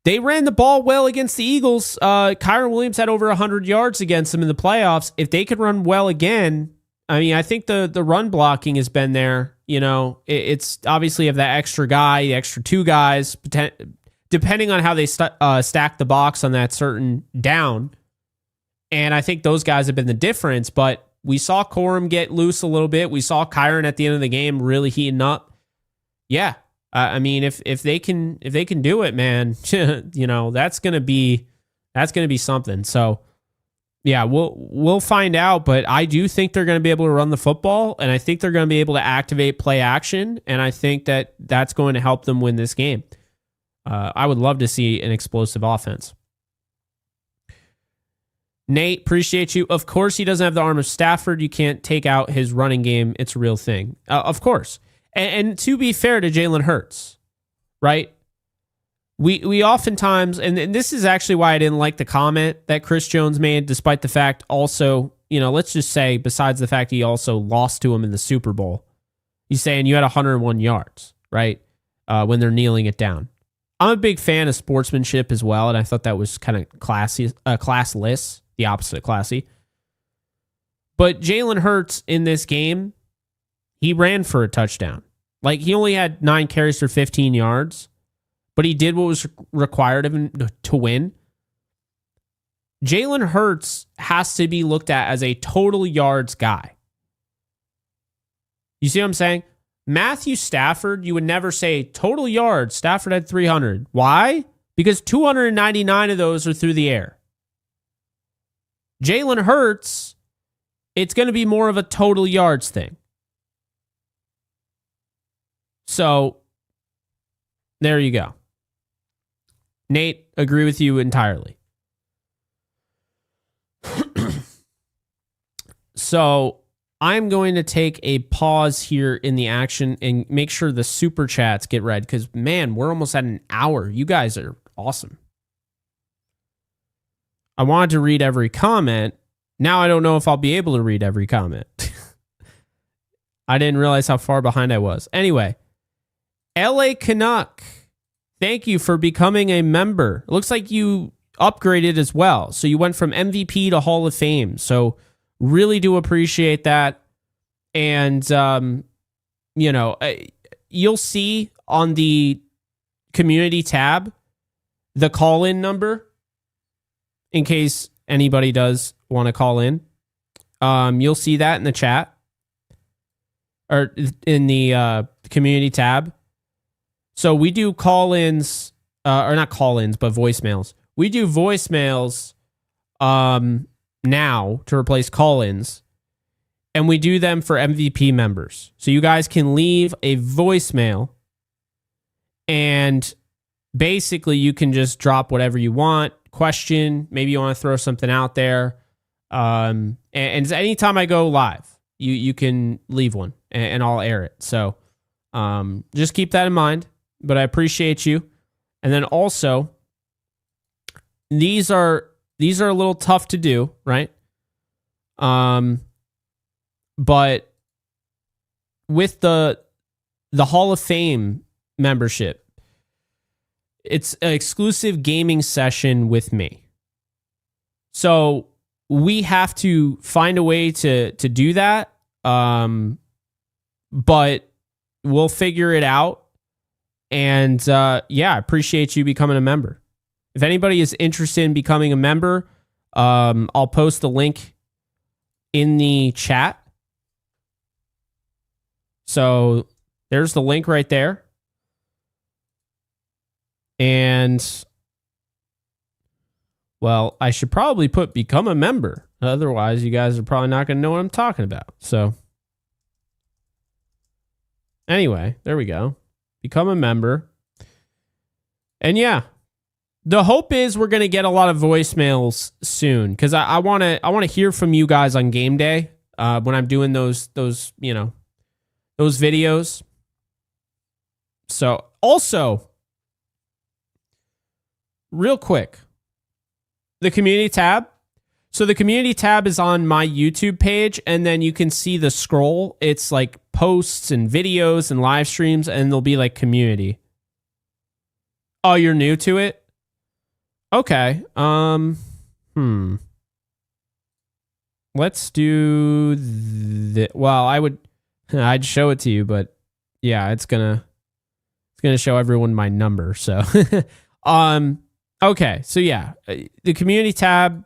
They ran the ball well against the Eagles. Kyron Williams had over 100 yards against them in the playoffs. If they could run well again, I mean, I think the run blocking has been there. You know, it's obviously have that extra guy, the extra two guys, depending on how they stack the box on that certain down. And I think those guys have been the difference. But we saw Corum get loose a little bit. We saw Kyron at the end of the game really heating up. Yeah. I mean, if they can do it, man, you know, that's gonna be something. So yeah, we'll find out, but I do think they're going to be able to run the football, and I think they're going to be able to activate play action, and I think that that's going to help them win this game. I would love to see an explosive offense. Nate, appreciate you. Of course, he doesn't have the arm of Stafford. You can't take out his running game. It's a real thing. Of course. And to be fair to Jalen Hurts, right? We oftentimes, and this is actually why I didn't like the comment that Chris Jones made, despite the fact also, you know, let's just say, besides the fact he also lost to him in the Super Bowl, he's saying you had 101 yards, right? When they're kneeling it down. I'm a big fan of sportsmanship as well, and I thought that was kind of classless, the opposite of classy. But Jalen Hurts in this game, he ran for a touchdown. Like, he only had 9 carries for 15 yards. But he did what was required of him to win. Jalen Hurts has to be looked at as a total yards guy. You see what I'm saying? Matthew Stafford, you would never say total yards. Stafford had 300. Why? Because 299 of those are through the air. Jalen Hurts, it's going to be more of a total yards thing. So, there you go. Nate, agree with you entirely. So I'm going to take a pause here in the action and make sure the super chats get read because, man, we're almost at an hour. You guys are awesome. I wanted to read every comment. Now I don't know if I'll be able to read every comment. I didn't realize how far behind I was. Anyway, LA Canuck. Thank you for becoming a member. It looks like you upgraded as well. So you went from MVP to Hall of Fame. So really do appreciate that. And, you know, you'll see on the community tab the call-in number in case anybody does want to call in. You'll see that in the chat or in the community tab. So we do call-ins, or not call-ins, but voicemails. We do voicemails now to replace call-ins, and we do them for MVP members. So you guys can leave a voicemail, and basically you can just drop whatever you want, question, maybe you want to throw something out there. And anytime I go live, you can leave one, and I'll air it. So just keep that in mind. But I appreciate you. And then also, these are a little tough to do, right? But with the Hall of Fame membership, it's an exclusive gaming session with me. So we have to find a way to do that. But we'll figure it out. And yeah, I appreciate you becoming a member. If anybody is interested in becoming a member, I'll post the link in the chat. So there's the link right there. And, well, I should probably put become a member. Otherwise, you guys are probably not going to know what I'm talking about. So anyway, there we go. Become a member. And yeah, the hope is we're going to get a lot of voicemails soon because I want to hear from you guys on game day when I'm doing those you know, those videos. So also, real quick, the community tab. So the community tab is on my YouTube page, and then you can see the scroll. It's like posts and videos and live streams, and there'll be like community. Oh, you're new to it? Okay. Let's do well, I'd show it to you, but yeah, it's gonna show everyone my number. So okay. So yeah, the community tab,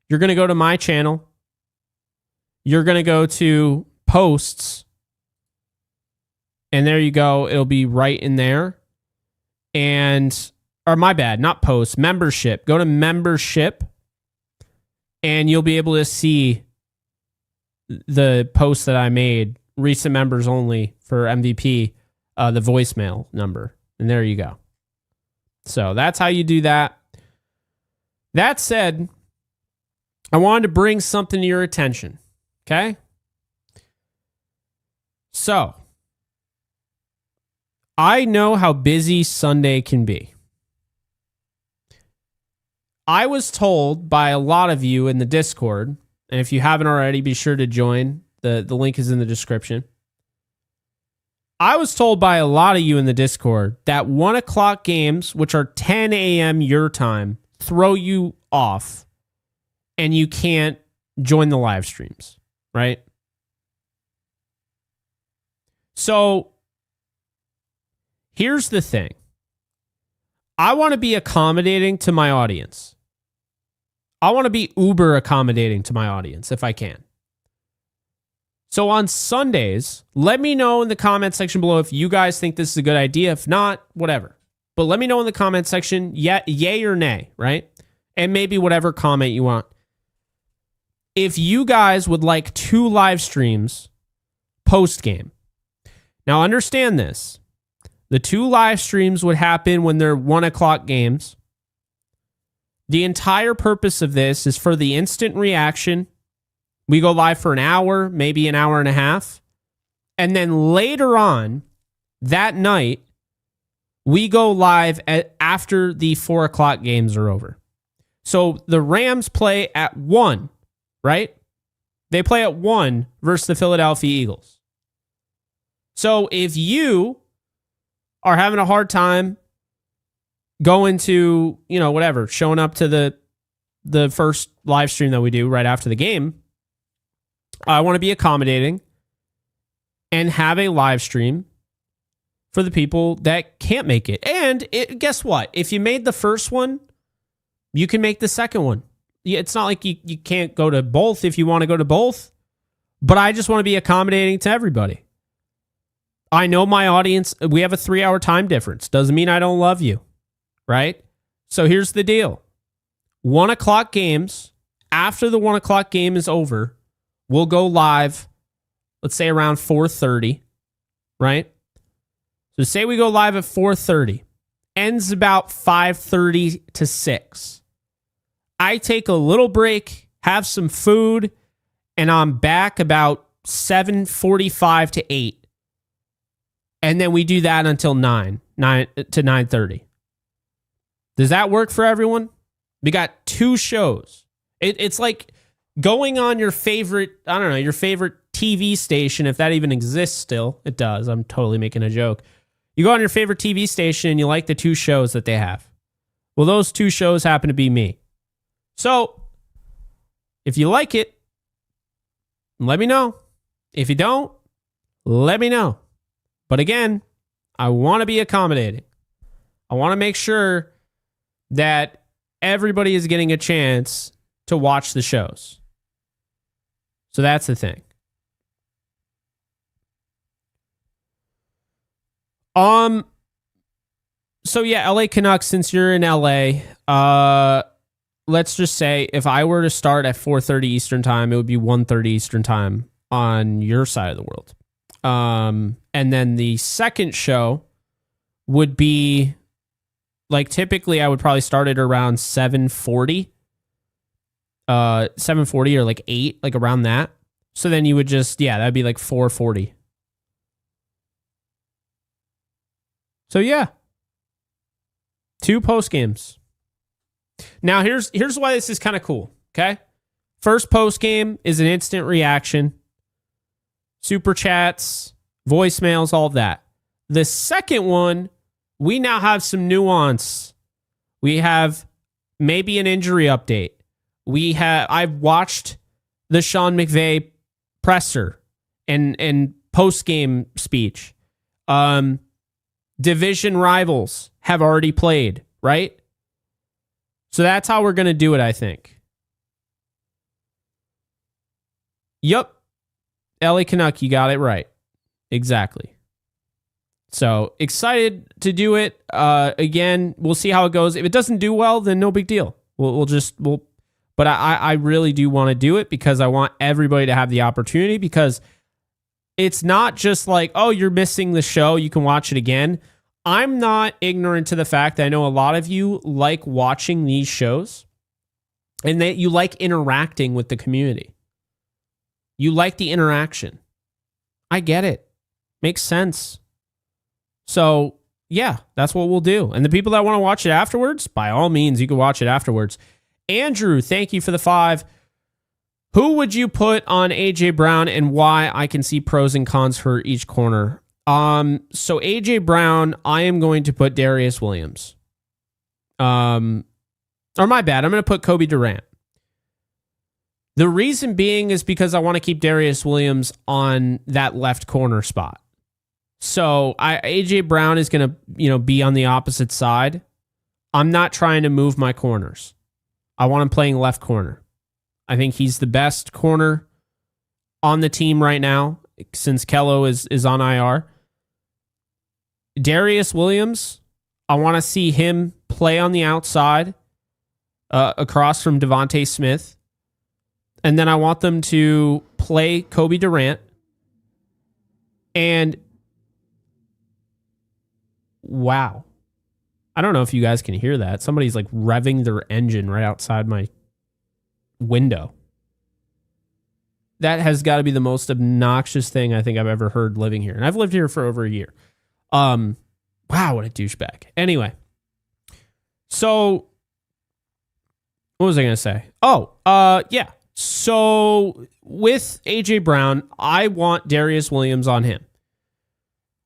you're gonna go to my channel. You're gonna go to posts, and there you go. It'll be right in there. Or my bad, not posts, membership. Go to membership, and you'll be able to see the post that I made, recent members only for MVP, the voicemail number. And there you go. So that's how you do that. That said, I wanted to bring something to your attention. Okay? So, I know how busy Sunday can be. I was told by a lot of you in the Discord, and if you haven't already, be sure to join. The link is in the description. I was told by a lot of you in the Discord that 1 o'clock games, which are 10 a.m. your time, throw you off and you can't join the live streams, right? So here's the thing. I want to be accommodating to my audience. I want to be uber accommodating to my audience if I can. So on Sundays, let me know in the comment section below if you guys think this is a good idea. If not, whatever. But let me know in the comment section, yay or nay, right? And maybe whatever comment you want. If you guys would like 2 live streams post-game. Now understand this. The 2 live streams would happen when they're 1 o'clock games. The entire purpose of this is for the instant reaction. We go live for an hour, maybe an hour and a half. And then later on that night, we go live after the 4 o'clock games are over. So the Rams play at 1, right? They play at 1 versus the Philadelphia Eagles. So if you are having a hard time going to, whatever, showing up to the first live stream that we do right after the game, I want to be accommodating and have a live stream for the people that can't make it. And guess what? If you made the first one, you can make the second one. It's not like you can't go to both if you want to go to both, but I just want to be accommodating to everybody. I know my audience, we have a 3-hour time difference. Doesn't mean I don't love you, right? So here's the deal. 1 o'clock games, after the 1 o'clock game is over, we'll go live, let's say around 4:30, right? So say we go live at 4:30, ends about 5:30 to 6. I take a little break, have some food, and I'm back about 7:45 to 8. And then we do that until 9 to 9:30. Does that work for everyone? We got 2 shows. It's like going on your favorite, your favorite TV station, if that even exists still. It does. I'm totally making a joke. You go on your favorite TV station and you like the 2 shows that they have. Well, those 2 shows happen to be me. So, if you like it, let me know. If you don't, let me know. But again, I want to be accommodating. I want to make sure that everybody is getting a chance to watch the shows. So that's the thing. So yeah, LA Canucks, since you're in LA, let's just say if I were to start at 4:30 Eastern time, it would be 1:30 Eastern time on your side of the world. And then the second show would be, like, typically I would probably start it around 7:40. 7:40 or like 8, like around that. So then you would just, that'd be like 4:40. So yeah. 2 post games. Now here's why this is kind of cool, okay? First post game is an instant reaction. Super chats, voicemails, all of that. The second one we now have some nuance. We have maybe an injury update. I've watched the Sean McVay presser and post-game speech. Division rivals have already played, right? So that's how we're going to do it, I think. Yup. LA Canuck, you got it right. Exactly. So excited to do it. Again, we'll see how it goes. If it doesn't do well, then no big deal. But I really do want to do it because I want everybody to have the opportunity, because it's not just like, oh, you're missing the show, you can watch it again. I'm not ignorant to the fact that I know a lot of you like watching these shows and that you like interacting with the community. You like the interaction. I get it. Makes sense. So, yeah, that's what we'll do. And the people that want to watch it afterwards, by all means, you can watch it afterwards. Andrew, thank you for the 5. Who would you put on AJ Brown and why? I can see pros and cons for each corner. So AJ Brown, I am going to put Darius Williams. Or my bad, I'm going to put Kobe Durant. The reason being is because I want to keep Darius Williams on that left corner spot. So AJ Brown is going to, be on the opposite side. I'm not trying to move my corners. I want him playing left corner. I think he's the best corner on the team right now since Kello is on IR. Darius Williams, I want to see him play on the outside across from Devontae Smith. And then I want them to play Kobe Durant. And wow. I don't know if you guys can hear that. Somebody's like revving their engine right outside my window. That has got to be the most obnoxious thing I think I've ever heard living here. And I've lived here for over a year. Wow, what a douchebag. Anyway. So what was I going to say? Yeah. So with AJ Brown, I want Darius Williams on him.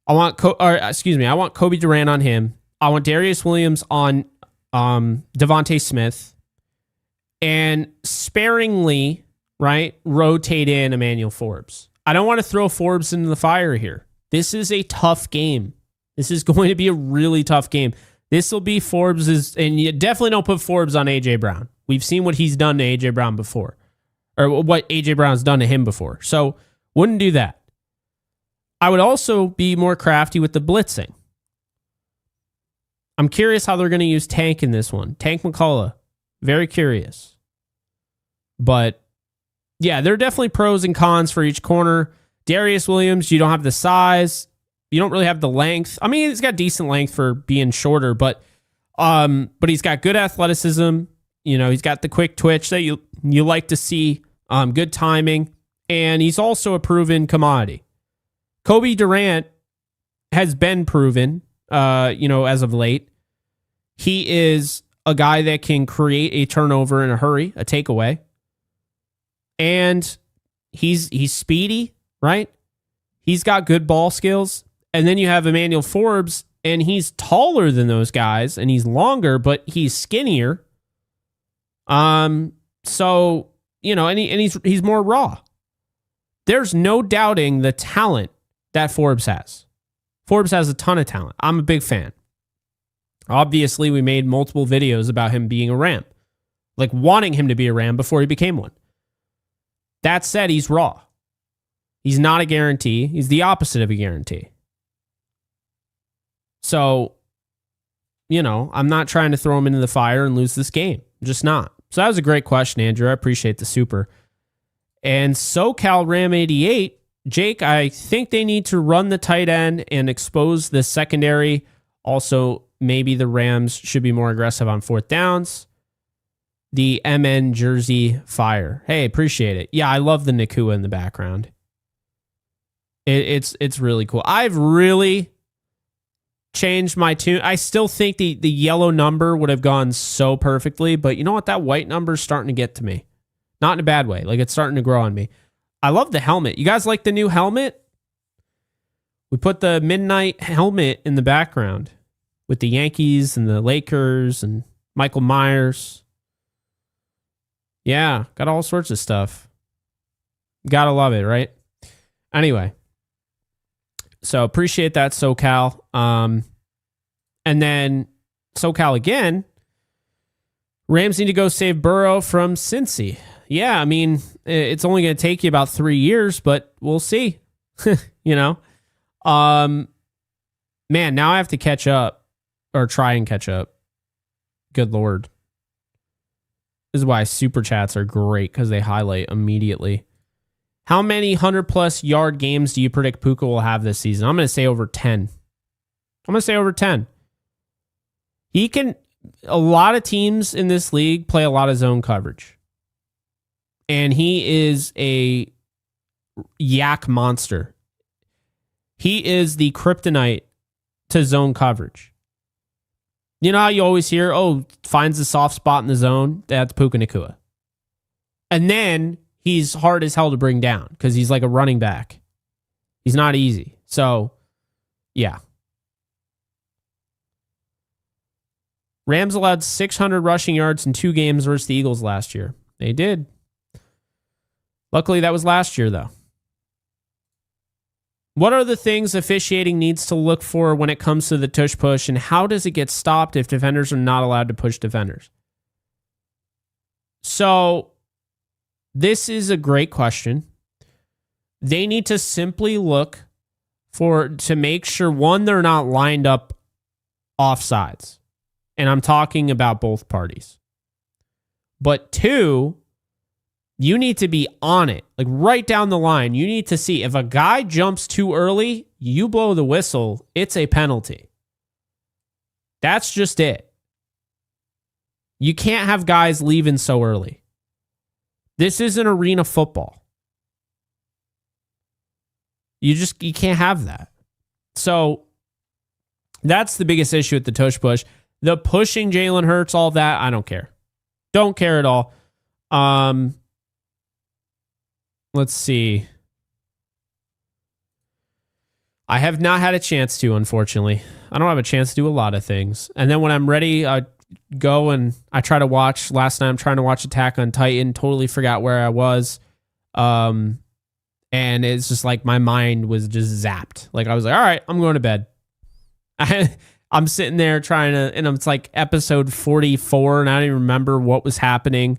I want Kobe Durant on him. I want Darius Williams on Devontae Smith, and sparingly, right, rotate in Emmanuel Forbes. I don't want to throw Forbes into the fire here. This is a tough game. This is going to be a really tough game. This will be Forbes's, and you definitely don't put Forbes on AJ Brown. We've seen what he's done to AJ Brown before, or what AJ Brown's done to him before. So wouldn't do that. I would also be more crafty with the blitzing. I'm curious how they're going to use Tank in this one. Tank McCullough. Very curious. But yeah, there are definitely pros and cons for each corner. Darius Williams, you don't have the size. You don't really have the length. I mean, he's got decent length for being shorter, but he's got good athleticism. He's got the quick twitch that you like to see. Good timing. And he's also a proven commodity. Kobe Durant has been proven, as of late. He is a guy that can create a turnover in a hurry, a takeaway. And he's speedy, right? He's got good ball skills. And then you have Emmanuel Forbes, and he's taller than those guys, and he's longer, but he's skinnier. So, and he's more raw. There's no doubting the talent that Forbes has. Forbes has a ton of talent. I'm a big fan. Obviously, we made multiple videos about him being a Ram, like wanting him to be a Ram before he became one. That said, he's raw. He's not a guarantee. He's the opposite of a guarantee. So, I'm not trying to throw him into the fire and lose this game. I'm just not. So that was a great question, Andrew. I appreciate the super. And SoCal Ram 88, Jake, I think they need to run the tight end and expose the secondary. Also, maybe the Rams should be more aggressive on fourth downs. The MN Jersey Fire. Hey, appreciate it. Yeah, I love the Nacua in the background. It's really cool. I've really changed my tune. I still think the yellow number would have gone so perfectly, but you know what? That white number is starting to get to me. Not in a bad way. Like, it's starting to grow on me. I love the helmet. You guys like the new helmet? We put the midnight helmet in the background. with the Yankees and the Lakers and Michael Myers. Yeah, got all sorts of stuff. Gotta love it, right? Anyway, so appreciate that, SoCal. And then SoCal again. Rams need to go save Burrow from Cincy. Yeah, I mean, it's only going to take you about 3 years, but we'll see. You know? Man, now I have to catch up or try and catch up. Good Lord. This is why super chats are great because they highlight immediately. How many 100-plus yard games do you predict Puka will have this season? I'm going to say over 10. He can... A lot of teams in this league play a lot of zone coverage. And he is a yak monster. He is the kryptonite to zone coverage. You know how you always hear, finds a soft spot in the zone? That's Puka Nacua. And then he's hard as hell to bring down because he's like a running back. He's not easy. So, yeah. Rams allowed 600 rushing yards in 2 games versus the Eagles last year. They did. Luckily, that was last year, though. What are the things officiating needs to look for when it comes to the tush push, and how does it get stopped if defenders are not allowed to push defenders? So, this is a great question. They need to simply look to make sure, one, they're not lined up offsides. And I'm talking about both parties. But 2, you need to be on it. Like right down the line. You need to see if a guy jumps too early, you blow the whistle, it's a penalty. That's just it. You can't have guys leaving so early. This isn't arena football. You can't have that. So that's the biggest issue with the tush push. The pushing Jalen Hurts, all that, I don't care. Don't care at all. Let's see. I have not had a chance to, unfortunately. I don't have a chance to do a lot of things. And then when I'm ready, I go and I try to watch. Last night I'm trying to watch Attack on Titan. Totally forgot where I was. And it's just like my mind was just zapped. Like I was like, all right, I'm going to bed. I'm sitting there trying to, and it's like episode 44, and I don't even remember what was happening.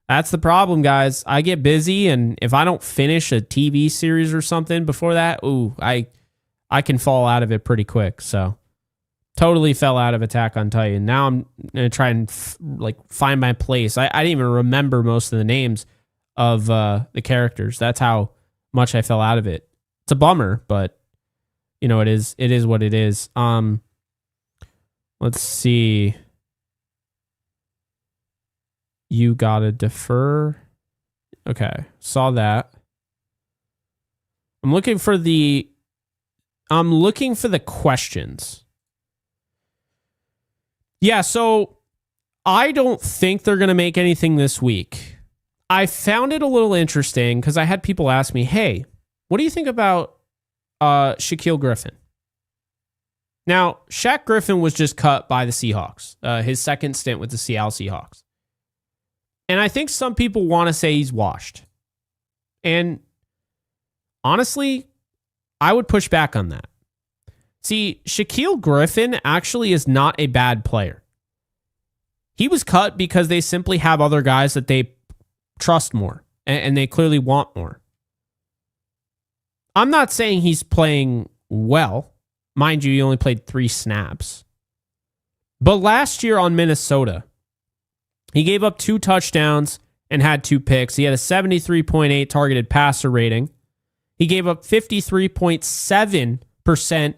That's the problem, guys. I get busy, and if I don't finish a TV series or something before that, I can fall out of it pretty quick. So, totally fell out of Attack on Titan. Now I'm gonna try and find my place. I didn't even remember most of the names of the characters. That's how much I fell out of it. It's a bummer, but you know it is what it is. Let's see. You gotta defer. Okay, saw that. I'm looking for the questions. Yeah, so I don't think they're going to make anything this week. I found it a little interesting because I had people ask me, hey, what do you think about Shaquille Griffin? Now, Shaq Griffin was just cut by the Seahawks, his second stint with the Seattle Seahawks. And I think some people want to say he's washed. And honestly, I would push back on that. See, Shaquille Griffin actually is not a bad player. He was cut because they simply have other guys that they trust more, and they clearly want more. I'm not saying he's playing well. Mind you, he only played 3 snaps. But last year on Minnesota, he gave up 2 touchdowns and had 2 picks. He had a 73.8 targeted passer rating. He gave up 53.7%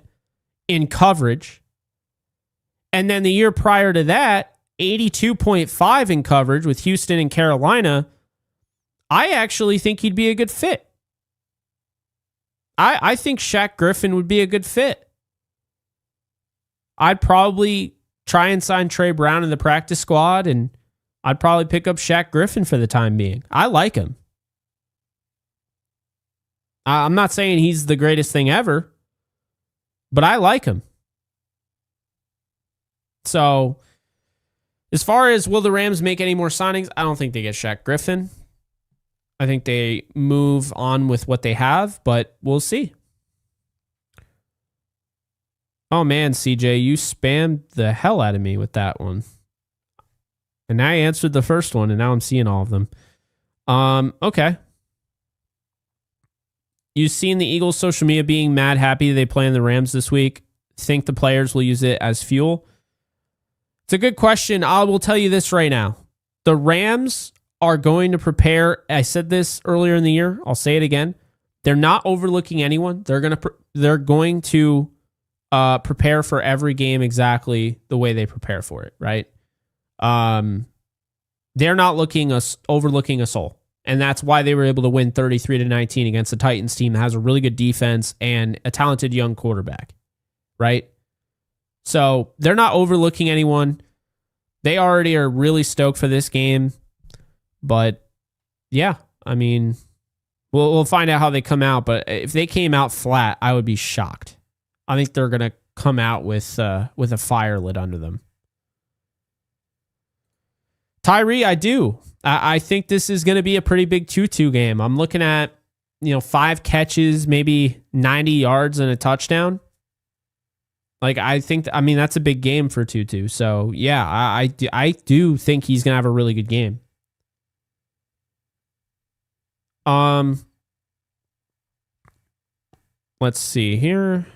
in coverage. And then the year prior to that, 82.5 in coverage with Houston and Carolina. I actually think he'd be a good fit. I think Shaq Griffin would be a good fit. I'd probably try and sign Trey Brown in the practice squad, and I'd probably pick up Shaq Griffin for the time being. I like him. I'm not saying he's the greatest thing ever, but I like him. So, as far as will the Rams make any more signings, I don't think they get Shaq Griffin. I think they move on with what they have, but we'll see. Oh man, CJ, you spammed the hell out of me with that one. And I answered the first one, and now I'm seeing all of them. Okay. You've seen the Eagles' social media being mad happy they play in the Rams this week. Think the players will use it as fuel? It's a good question. I will tell you this right now. The Rams are going to prepare. I said this earlier in the year. I'll say it again. They're not overlooking anyone. They're going to prepare for every game exactly the way they prepare for it, right? They're not overlooking a soul. And that's why they were able to win 33-19 against the Titans team that has a really good defense and a talented young quarterback, right? So they're not overlooking anyone. They already are really stoked for this game. But yeah, I mean, we'll find out how they come out. But if they came out flat, I would be shocked. I think they're going to come out with a fire lit under them. Tyree, I do. I think this is going to be a pretty big Tutu game. I'm looking at 5 catches, maybe 90 yards and a touchdown. That's a big game for Tutu. So yeah, I do think he's going to have a really good game. Let's see here.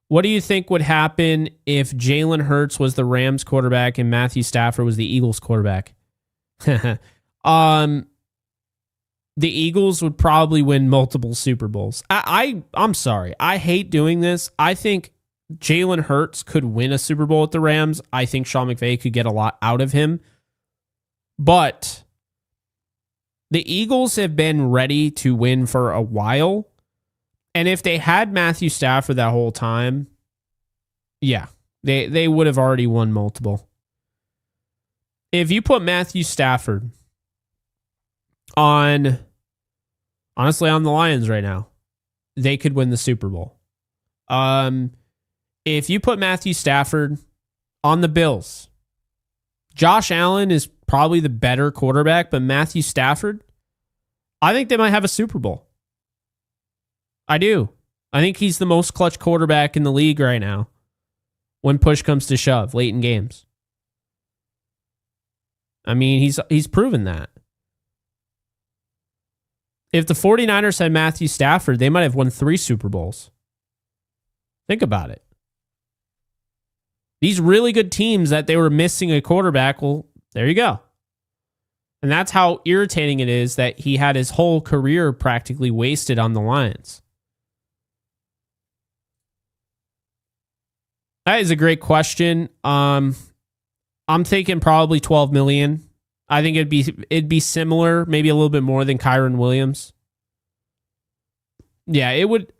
What do you think would happen if Jalen Hurts was the Rams quarterback and Matthew Stafford was the Eagles quarterback? The Eagles would probably win multiple Super Bowls. I'm sorry. I hate doing this. I think Jalen Hurts could win a Super Bowl with the Rams. I think Sean McVay could get a lot out of him. But the Eagles have been ready to win for a while. And if they had Matthew Stafford that whole time, yeah, they would have already won multiple. If you put Matthew Stafford honestly on the Lions right now, they could win the Super Bowl. If you put Matthew Stafford on the Bills, Josh Allen is probably the better quarterback, but Matthew Stafford, I think they might have a Super Bowl. I do. I think he's the most clutch quarterback in the league right now when push comes to shove late in games. I mean, he's proven that. If the 49ers had Matthew Stafford, they might have won 3 Super Bowls. Think about it. These really good teams that they were missing a quarterback, well, there you go. And that's how irritating it is that he had his whole career practically wasted on the Lions. That is a great question. I'm thinking probably 12 million. I think it'd be similar, maybe a little bit more than Kyron Williams. Yeah, it would.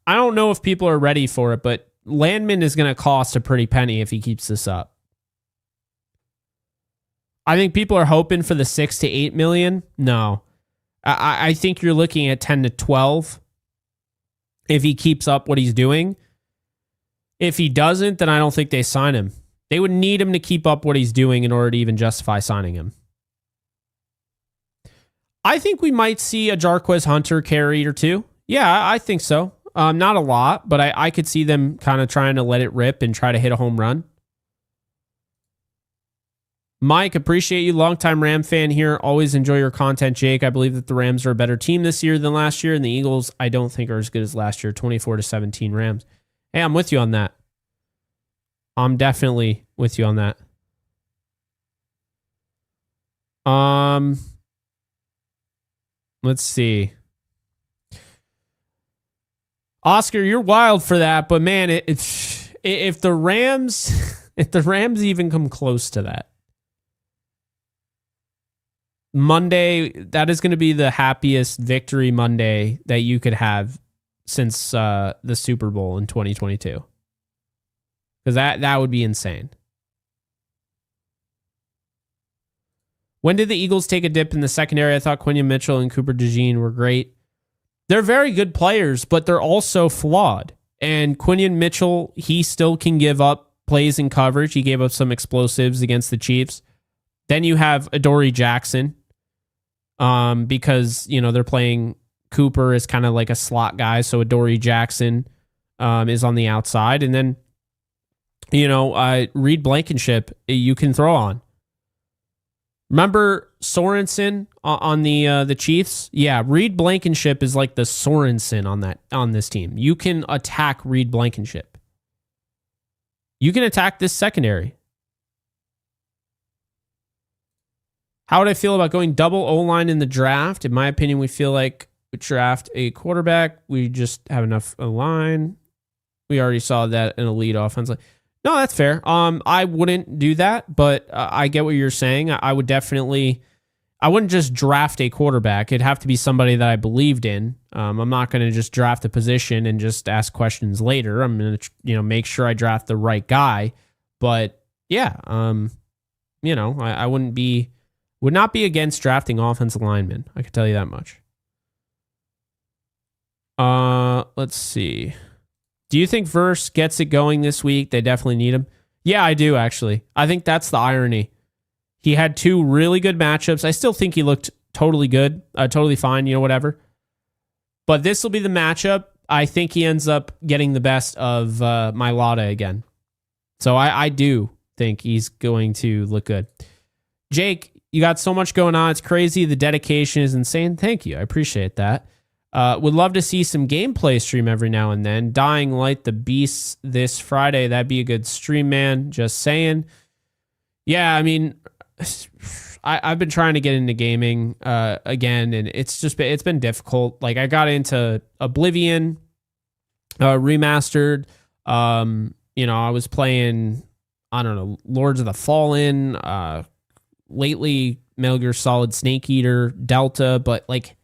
I don't know if people are ready for it, but Landman is going to cost a pretty penny if he keeps this up. I think people are hoping for the 6 to 8 million. No, I think you're looking at 10 to 12 if he keeps up what he's doing. If he doesn't, then I don't think they sign him. They would need him to keep up what he's doing in order to even justify signing him. I think we might see a Jarquez Hunter carry or 2. Yeah, I think so. Not a lot, but I could see them kind of trying to let it rip and try to hit a home run. Mike, appreciate you. Longtime Ram fan here. Always enjoy your content, Jake. I believe that the Rams are a better team this year than last year, and the Eagles, I don't think, are as good as last year. 24-17 Rams. Hey, I'm with you on that. I'm definitely with you on that. Let's see. Oscar, you're wild for that, but man, if the Rams even come close to that, Monday, that is going to be the happiest victory Monday that you could have since the Super Bowl in 2022. Because that would be insane. When did the Eagles take a dip in the secondary? I thought Quinion Mitchell and Cooper DeJean were great. They're very good players, but they're also flawed. And Quinion Mitchell, he still can give up plays in coverage. He gave up some explosives against the Chiefs. Then you have Adoree Jackson, because, they're playing Cooper as kind of like a slot guy. So Adoree Jackson is on the outside. And then, Reed Blankenship, you can throw on. Remember Sorensen on the Chiefs? Yeah, Reed Blankenship is like the Sorensen on this team. You can attack Reed Blankenship. You can attack this secondary. How would I feel about going double O-line in the draft? In my opinion, we feel like we draft a quarterback. We just have enough O-line. We already saw that in elite offense. No, that's fair. I wouldn't do that, but I get what you're saying. I wouldn't just draft a quarterback. It'd have to be somebody that I believed in. I'm not going to just draft a position and just ask questions later. I'm going to, make sure I draft the right guy. But yeah, I would not be against drafting offensive linemen. I can tell you that much. Let's see. Do you think Verse gets it going this week? They definitely need him. Yeah, I do, actually. I think that's the irony. He had 2 really good matchups. I still think he looked totally good, totally fine, whatever. But this will be the matchup. I think he ends up getting the best of Mailbag again. So I do think he's going to look good. Jake, you got so much going on. It's crazy. The dedication is insane. Thank you. I appreciate that. Would love to see some gameplay stream every now and then. Dying Light the Beast this Friday. That'd be a good stream, man. Just saying. Yeah, I mean, I've been trying to get into gaming again, and it's been difficult. Like, I got into Oblivion remastered. I was playing, I don't know, Lords of the Fallen. Lately, Metal Gear Solid Snake Eater, Delta, but like,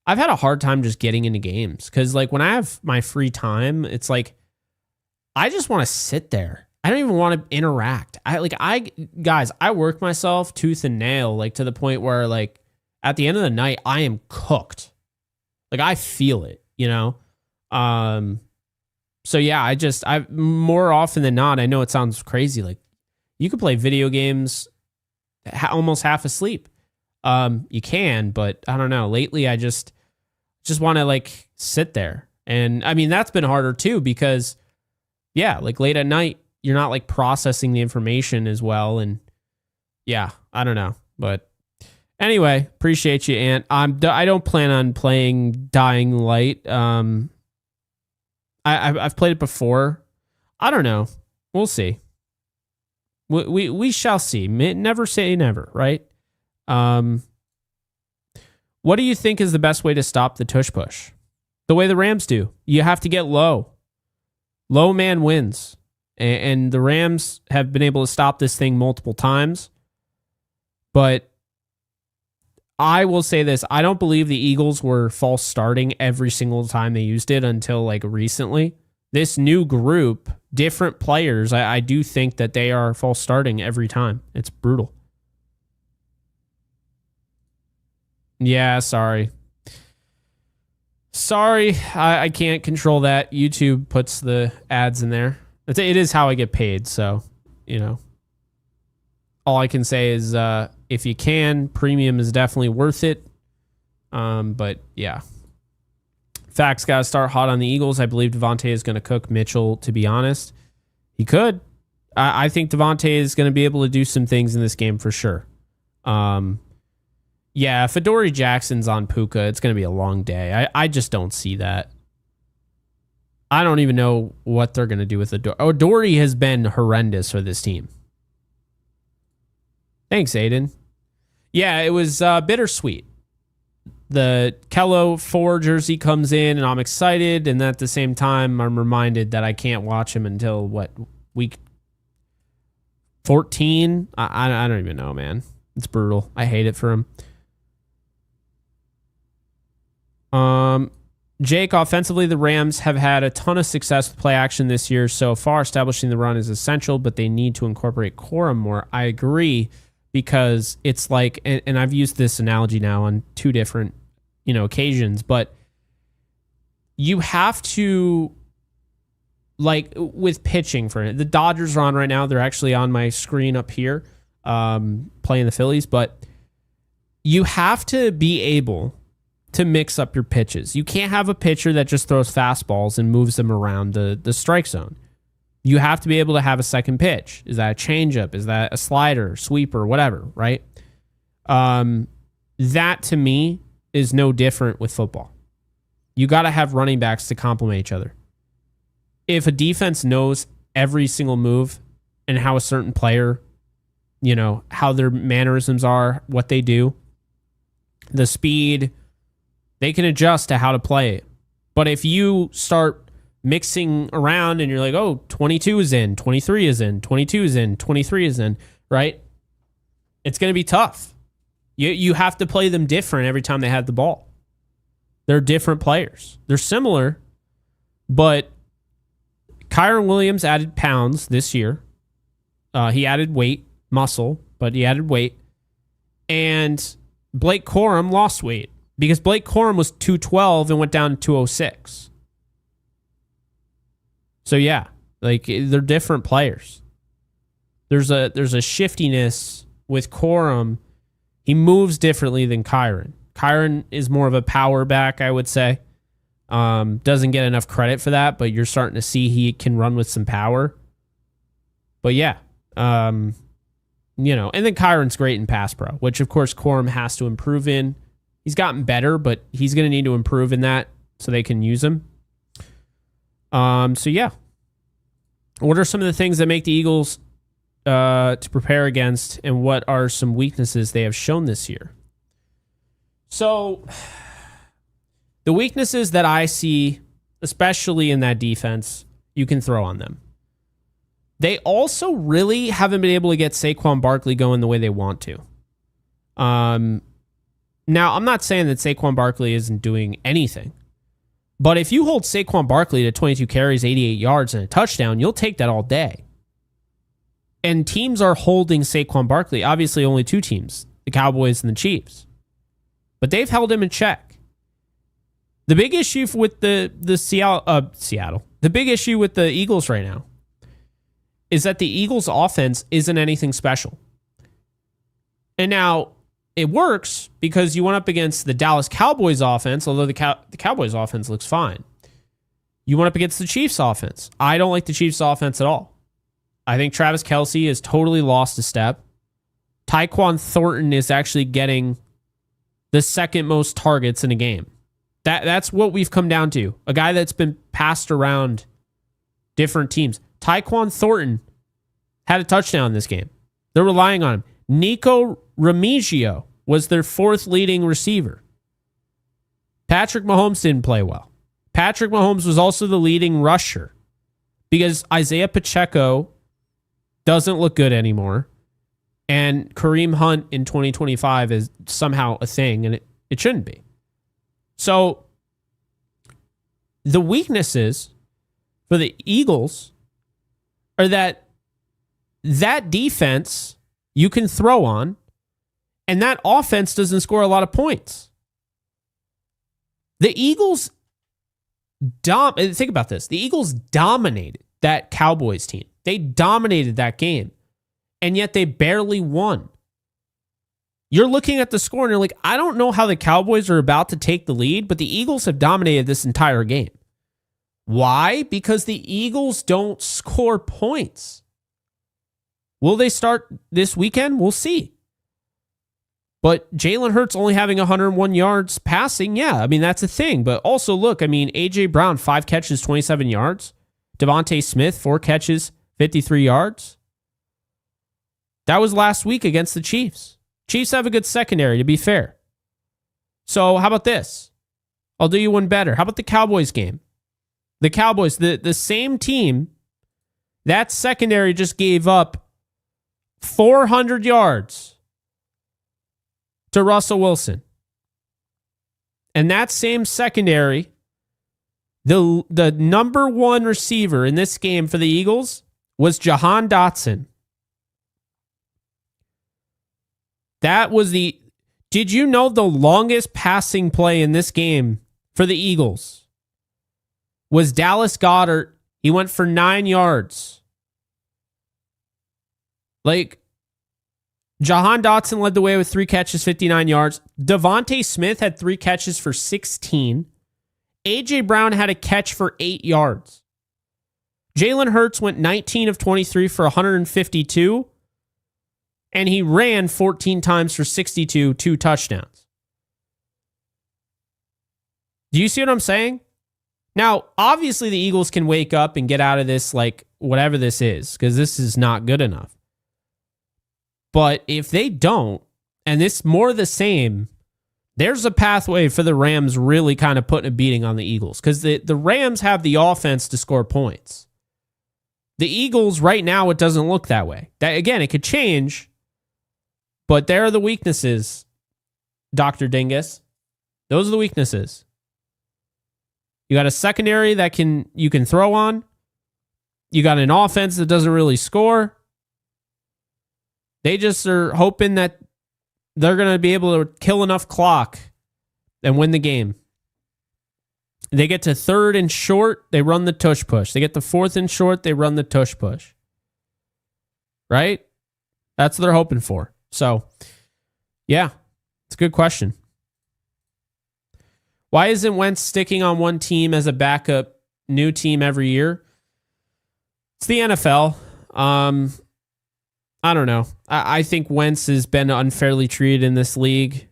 I've had a hard time just getting into games because, like, when I have my free time, it's like I just want to sit there. I don't even want to interact. I work myself tooth and nail, like, to the point where, like, at the end of the night, I am cooked. Like, I feel it, So yeah, I more often than not, I know it sounds crazy. Like, you could play video games almost half asleep. You can, but I don't know. Lately, I just want to, like, sit there. And I mean, that's been harder too, because yeah, like, late at night, you're not, like, processing the information as well. And yeah, I don't know. But anyway, appreciate you, Ant. I don't plan on playing Dying Light. I've played it before. I don't know. We'll see. We shall see. Never say never, right? What do you think is the best way to stop the tush push? The way the Rams do. You have to get low. Low man wins. And the Rams have been able to stop this thing multiple times. But I will say this. I don't believe the Eagles were false starting every single time they used it until, like, recently. This new group, different players, I do think that they are false starting every time. It's brutal. Yeah, sorry. I can't control that. YouTube puts the ads in there. It is how I get paid, so, all I can say is, if you can, premium is definitely worth it. But yeah. Facts got to start hot on the Eagles. I believe Devontae is going to cook Mitchell, to be honest. He could. I think Devontae is going to be able to do some things in this game for sure. Yeah, if Adoree Jackson's on Puka, it's going to be a long day. I just don't see that. I don't even know what they're going to do with Adoree. Adoree has been horrendous for this team. Thanks, Aiden. Yeah, it was bittersweet. The Kello 4 jersey comes in, and I'm excited, and at the same time, I'm reminded that I can't watch him until, week 14? I don't even know, man. It's brutal. I hate it for him. Jake, offensively, the Rams have had a ton of success with play action this year so far. Establishing the run is essential, but they need to incorporate quorum more. I agree, because it's like, and I've used this analogy now on 2 different, occasions, but you have to like with pitching for it. The Dodgers are on right now. They're actually on my screen up here, playing the Phillies. But you have to be able to mix up your pitches. You can't have a pitcher that just throws fastballs and moves them around the strike zone. You have to be able to have a second pitch. Is that a changeup? Is that a slider, sweeper, whatever, right? That to me is no different with football. You got to have running backs to complement each other. If a defense knows every single move and how a certain player, how their mannerisms are, what they do, the speed, they can adjust to how to play it. But if you start mixing around and you're like, oh, 22 is in, 23 is in, 22 is in, 23 is in, right? It's going to be tough. You have to play them different every time they have the ball. They're different players. They're similar, but Kyron Williams added pounds this year. He added weight, muscle, but he added weight. And Blake Corum lost weight because Blake Corum was 212 and went down to 206. So yeah, like they're different players. There's a shiftiness with Corum. He moves differently than Kyron. Kyron is more of a power back, I would say. Doesn't get enough credit for that, but you're starting to see he can run with some power. But yeah, and then Kyron's great in pass pro, which of course Corum has to improve in. He's gotten better, but he's going to need to improve in that so they can use him. So yeah, what are some of the things that make the Eagles to prepare against, and what are some weaknesses they have shown this year? So the weaknesses that I see, especially in that defense, you can throw on them. They also really haven't been able to get Saquon Barkley going the way they want to. Now, I'm not saying that Saquon Barkley isn't doing anything, but if you hold Saquon Barkley to 22 carries, 88 yards, and a touchdown, you'll take that all day. And teams are holding Saquon Barkley. Obviously, only two teams, the Cowboys and the Chiefs. But they've held him in check. The big issue with the Seattle, the big issue with the Eagles right now is that the Eagles' offense isn't anything special. And now it works because you went up against the Dallas Cowboys offense, although the Cowboys offense looks fine. You went up against the Chiefs offense. I don't like the Chiefs offense at all. I think Travis Kelce has totally lost a step. Tyquan Thornton is actually getting the second most targets in a game. That's what we've come down to. A guy that's been passed around different teams. Tyquan Thornton had a touchdown in this game. They're relying on him. Nico Remigio was their fourth leading receiver. Patrick Mahomes didn't play well. Patrick Mahomes was also the leading rusher because Isaiah Pacheco doesn't look good anymore. And Kareem Hunt in 2025 is somehow a thing, and it shouldn't be. So the weaknesses for the Eagles are that defense you can throw on, and that offense doesn't score a lot of points. The Eagles think about this. The Eagles dominated that Cowboys team. They dominated that game, and yet they barely won. You're looking at the score and you're like, I don't know how the Cowboys are about to take the lead, but the Eagles have dominated this entire game. Why? Because the Eagles don't score points. Will they start this weekend? We'll see. But Jalen Hurts only having 101 yards passing, yeah, I mean, that's a thing. But also, look, I mean, A.J. Brown, 5 catches, 27 yards. Devontae Smith, 4 catches, 53 yards. That was last week against the Chiefs. Chiefs have a good secondary, to be fair. So how about this? I'll do you one better. How about the Cowboys game? The Cowboys, the same team, that secondary just gave up 400 yards to Russell Wilson. And that same secondary, the number one receiver in this game for the Eagles was Jahan Dotson. That was did you know the longest passing play in this game for the Eagles was Dallas Goedert? He went for 9 yards. Like, Jahan Dotson led the way with 3 catches, 59 yards. Devontae Smith had 3 catches for 16. A.J. Brown had a catch for 8 yards. Jalen Hurts went 19 of 23 for 152. And he ran 14 times for 62, 2 touchdowns. Do you see what I'm saying? Now, obviously, the Eagles can wake up and get out of this, like, whatever this is, because this is not good enough. But if they don't, and it's more the same, there's a pathway for the Rams really kind of putting a beating on the Eagles, because the Rams have the offense to score points. The Eagles, right now, it doesn't look that way. That, again, it could change, but there are the weaknesses, Dr. Dingus. Those are the weaknesses. You got a secondary that you can throw on. You got an offense that doesn't really score. They just are hoping that they're going to be able to kill enough clock and win the game. They get to 3rd and short, they run the tush push. They get to 4th and short, they run the tush push. Right? That's what they're hoping for. So, yeah, it's a good question. Why isn't Wentz sticking on one team as a backup, new team every year? It's the NFL. I don't know. I think Wentz has been unfairly treated in this league.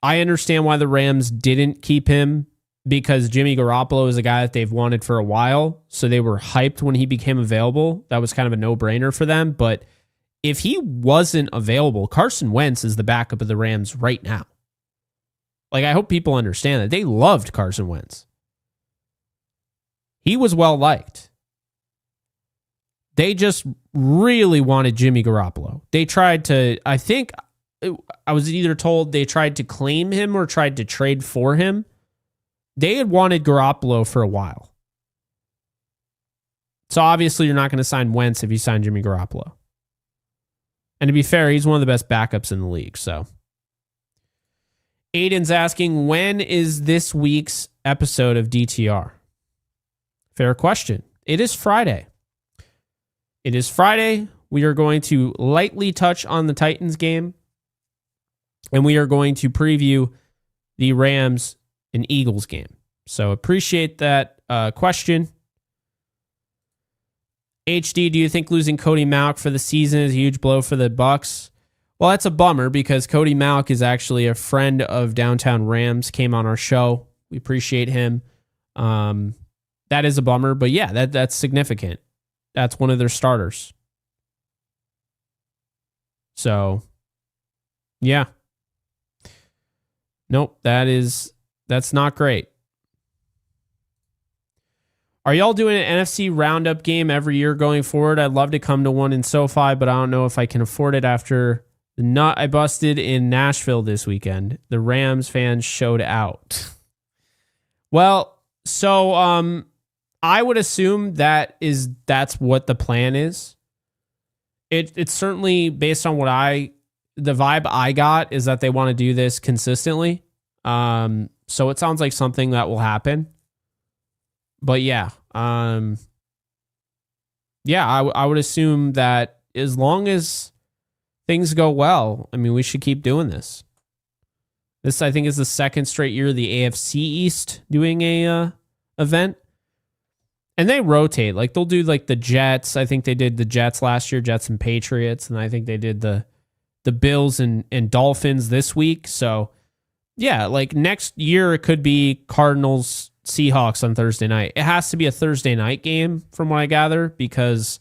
I understand why the Rams didn't keep him, because Jimmy Garoppolo is a guy that they've wanted for a while, so they were hyped when he became available. That was kind of a no-brainer for them, but if he wasn't available, Carson Wentz is the backup of the Rams right now. Like, I hope people understand that. They loved Carson Wentz. He was well-liked. They just really wanted Jimmy Garoppolo. They tried to, I think, I was either told they tried to claim him or tried to trade for him. They had wanted Garoppolo for a while. So obviously you're not going to sign Wentz if you sign Jimmy Garoppolo. And to be fair, he's one of the best backups in the league, so. Aiden's asking, when is this week's episode of DTR? Fair question. It is Friday. It is Friday. We are going to lightly touch on the Titans game, and we are going to preview the Rams and Eagles game. So appreciate that question. HD, do you think losing Cody Mauch for the season is a huge blow for the Bucs? Well, that's a bummer, because Cody Mauch is actually a friend of Downtown Rams, came on our show. We appreciate him. That is a bummer, but yeah, that's significant. That's one of their starters. So, yeah. Nope, that's not great. Are y'all doing an NFC roundup game every year going forward? I'd love to come to one in SoFi, but I don't know if I can afford it after the nut I busted in Nashville this weekend. The Rams fans showed out. Well, so I would assume that's what the plan is. It's certainly based on the vibe I got is that they want to do this consistently. So it sounds like something that will happen. But yeah, I would assume that as long as things go well, I mean, we should keep doing this. This, I think, is the second straight year the AFC East doing a event. And they rotate. Like, they'll do, like, the Jets. I think they did the Jets last year, Jets and Patriots. And I think they did the Bills and Dolphins this week. So, yeah, like, next year it could be Cardinals Seahawks on Thursday night. It has to be a Thursday night game from what I gather, because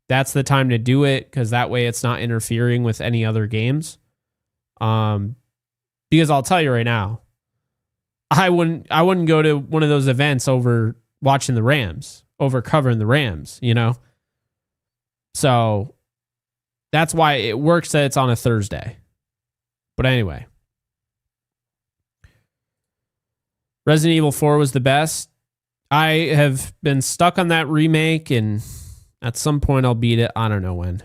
that's the time to do it, because that way it's not interfering with any other games. Because I'll tell you right now, I wouldn't go to one of those events over watching the Rams, over covering the Rams, you know? So that's why it works that it's on a Thursday. But anyway. Resident Evil 4 was the best. I have been stuck on that remake, and at some point I'll beat it. I don't know when.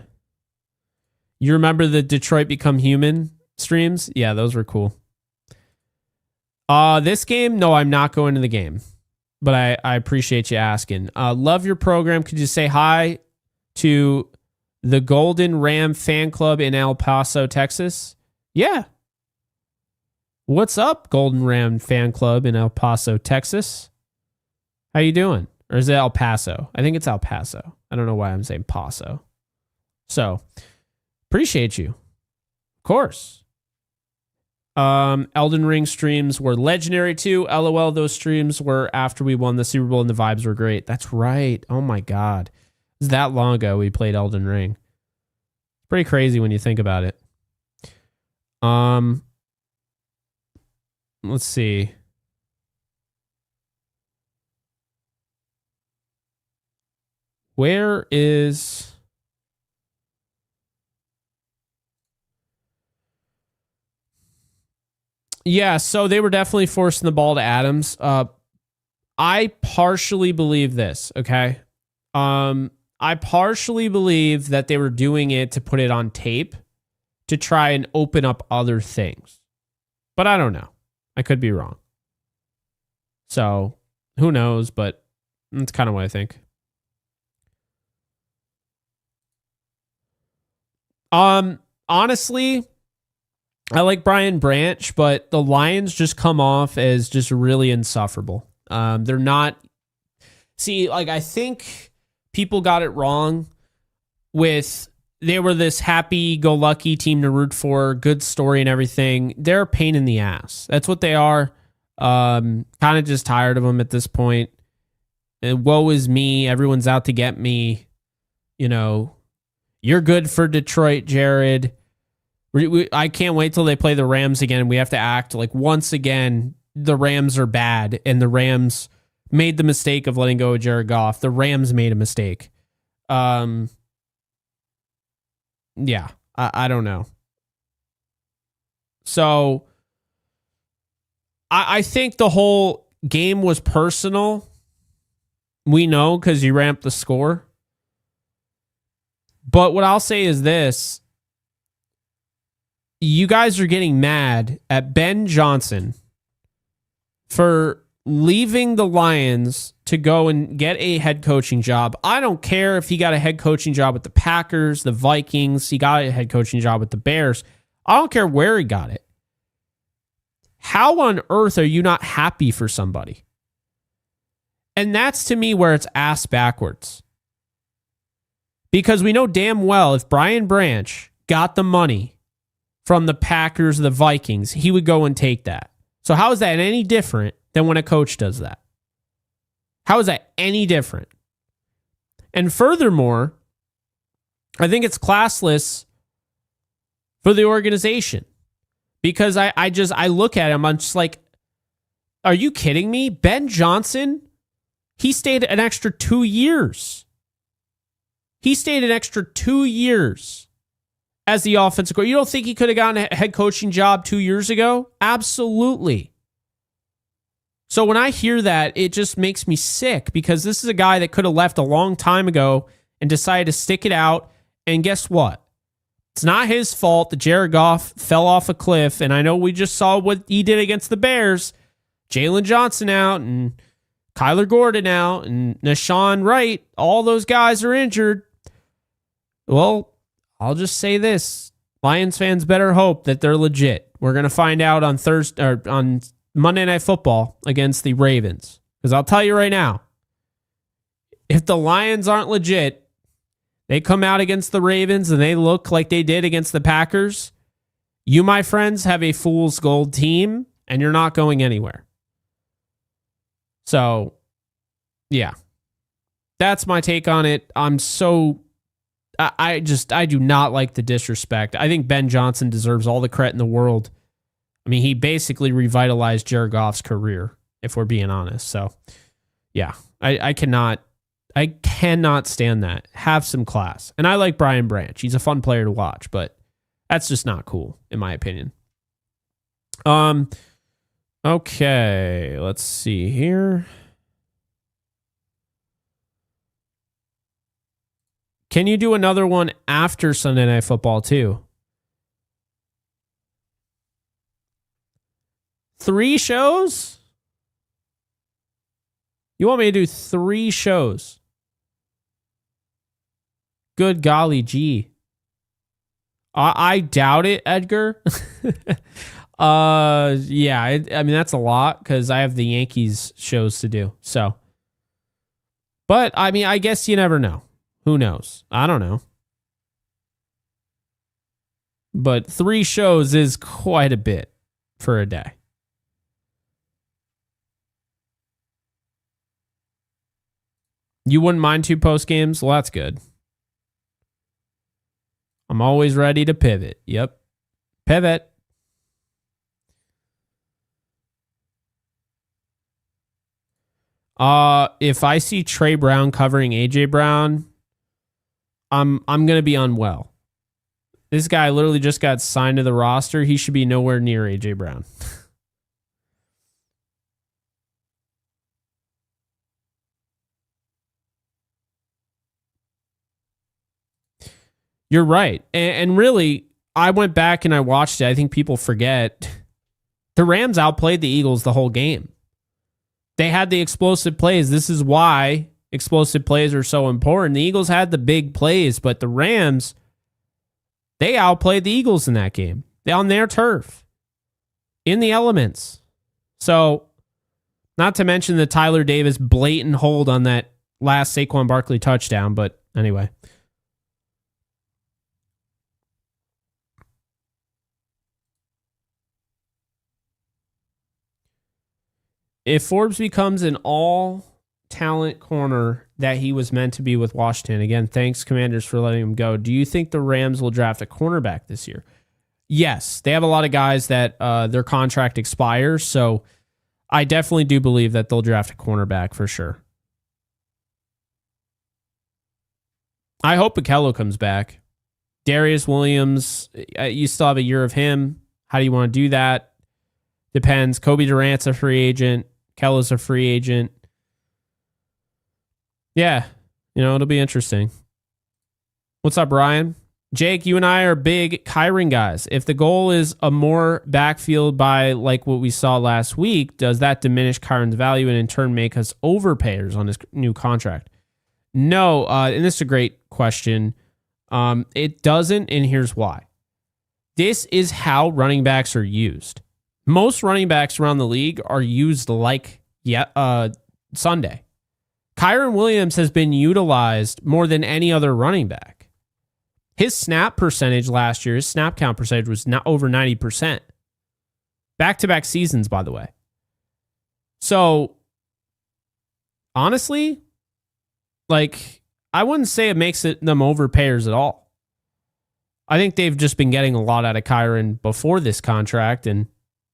You remember the Detroit Become Human streams? Yeah, those were cool. This game, no, I'm not going to the game. but I appreciate you asking. Love your program. Could you say hi to the Golden Ram fan club in El Paso, Texas? Yeah. What's up, Golden Ram fan club in El Paso, Texas? How you doing? Or is it El Paso? I think it's El Paso. I don't know why I'm saying Paso. So, appreciate you. Of course. Elden Ring streams were legendary too. LOL, those streams were after we won the Super Bowl and the vibes were great. That's right. Oh my God. It was that long ago we played Elden Ring. Pretty crazy when you think about it. Let's see. Where is... Yeah, so they were definitely forcing the ball to Adams. I partially believe this, okay? I partially believe that they were doing it to put it on tape to try and open up other things. But I don't know. I could be wrong. So, who knows, but that's kind of what I think. Honestly, I like Brian Branch, but the Lions just come off as just really insufferable. They're not... See, like, I think people got it wrong with... They were this happy-go-lucky team to root for, good story and everything. They're a pain in the ass. That's what they are. Kind of just tired of them at this point. And woe is me. Everyone's out to get me. You know, you're good for Detroit, Jared. I can't wait till they play the Rams again. We have to act like once again the Rams are bad and the Rams made the mistake of letting go of Jared Goff. The Rams made a mistake. Yeah, I don't know. So I think the whole game was personal. We know because you ramped the score. But what I'll say is this. You guys are getting mad at Ben Johnson for leaving the Lions to go and get a head coaching job. I don't care if he got a head coaching job with the Packers, the Vikings, he got a head coaching job with the Bears. I don't care where he got it. How on earth are you not happy for somebody? And that's to me where it's ass backwards. Because we know damn well if Brian Branch got the money from the Packers, the Vikings, he would go and take that. So how is that any different than when a coach does that? How is that any different? And furthermore, I think it's classless for the organization. Because I look at him, I'm just like, are you kidding me? Ben Johnson, he stayed an extra 2 years. He stayed an extra 2 years as the offensive coordinator. You don't think he could have gotten a head coaching job 2 years ago? Absolutely. So when I hear that, it just makes me sick because this is a guy that could have left a long time ago and decided to stick it out. And guess what? It's not his fault that Jared Goff fell off a cliff. And I know we just saw what he did against the Bears. Jalen Johnson out and Kyler Gordon out and Nashawn Wright. All those guys are injured. Well, I'll just say this. Lions fans better hope that they're legit. We're going to find out on Thursday or on Monday Night Football against the Ravens. Because I'll tell you right now, if the Lions aren't legit, they come out against the Ravens and they look like they did against the Packers, you, my friends, have a fool's gold team and you're not going anywhere. So, yeah. That's my take on it. I do not like the disrespect. I think Ben Johnson deserves all the credit in the world. I mean, he basically revitalized Jared Goff's career, if we're being honest. So, yeah, I cannot stand that. Have some class. And I like Brian Branch. He's a fun player to watch, but that's just not cool, in my opinion. Okay, let's see here. Can you do another one after Sunday Night Football too? 3 shows? You want me to do 3 shows? Good golly gee. I doubt it, Edgar. Yeah, I mean, that's a lot because I have the Yankees shows to do. So, but I mean, I guess you never know. Who knows? I don't know. But 3 shows is quite a bit for a day. You wouldn't mind 2 post games? Well, that's good. I'm always ready to pivot. Yep. Pivot. If I see Trey Brown covering AJ Brown, I'm gonna be unwell. This guy literally just got signed to the roster. He should be nowhere near AJ Brown. You're right. And really, I went back and I watched it. I think people forget the Rams outplayed the Eagles the whole game. They had the explosive plays. This is why explosive plays are so important. The Eagles had the big plays, but the Rams, they outplayed the Eagles in that game. They on their turf, in the elements. So, not to mention the Tyler Davis blatant hold on that last Saquon Barkley touchdown, but anyway. If Forbes becomes an all-talent corner that he was meant to be with Washington, again, thanks, Commanders, for letting him go. Do you think the Rams will draft a cornerback this year? Yes. They have a lot of guys that their contract expires, so I definitely do believe that they'll draft a cornerback for sure. I hope Akello comes back. Darius Williams, you still have a year of him. How do you want to do that? Depends. Kobe Durant's a free agent. Kello's a free agent. Yeah, it'll be interesting. What's up, Brian? Jake, you and I are big Kyren guys. If the goal is a more backfield by like what we saw last week, does that diminish Kyren's value and in turn make us overpayers on his new contract? No, and this is a great question. It doesn't, and here's why. This is how running backs are used. Most running backs around the league are used like Sunday. Kyren Williams has been utilized more than any other running back. His snap percentage last year, his snap count percentage was not over 90%. Back-to-back seasons, by the way. So, honestly, I wouldn't say it makes them overpayers at all. I think they've just been getting a lot out of Kyren before this contract, and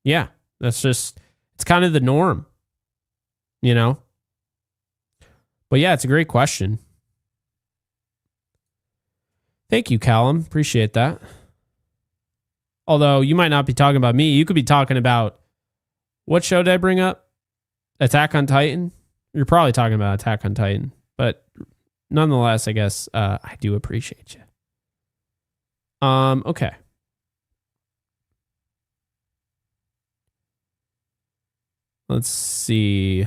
yeah, it's kind of the norm, But yeah, it's a great question. Thank you, Callum. Appreciate that. Although you might not be talking about me. You could be talking about, what show did I bring up? Attack on Titan? You're probably talking about Attack on Titan. But nonetheless, I guess I do appreciate you. Okay. Let's see.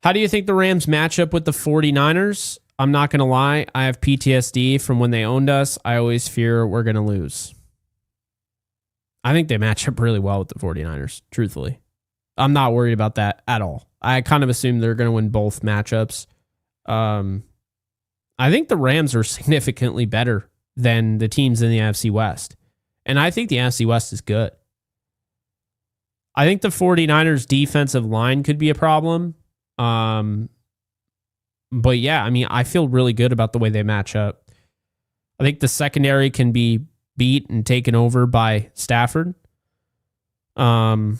How do you think the Rams match up with the 49ers? I'm not going to lie. I have PTSD from when they owned us. I always fear we're going to lose. I think they match up really well with the 49ers, truthfully. I'm not worried about that at all. I kind of assume they're going to win both matchups. I think the Rams are significantly better than the teams in the NFC West. And I think the NFC West is good. I think the 49ers defensive line could be a problem. But yeah, I mean, I feel really good about the way they match up. I think the secondary can be beat and taken over by Stafford. I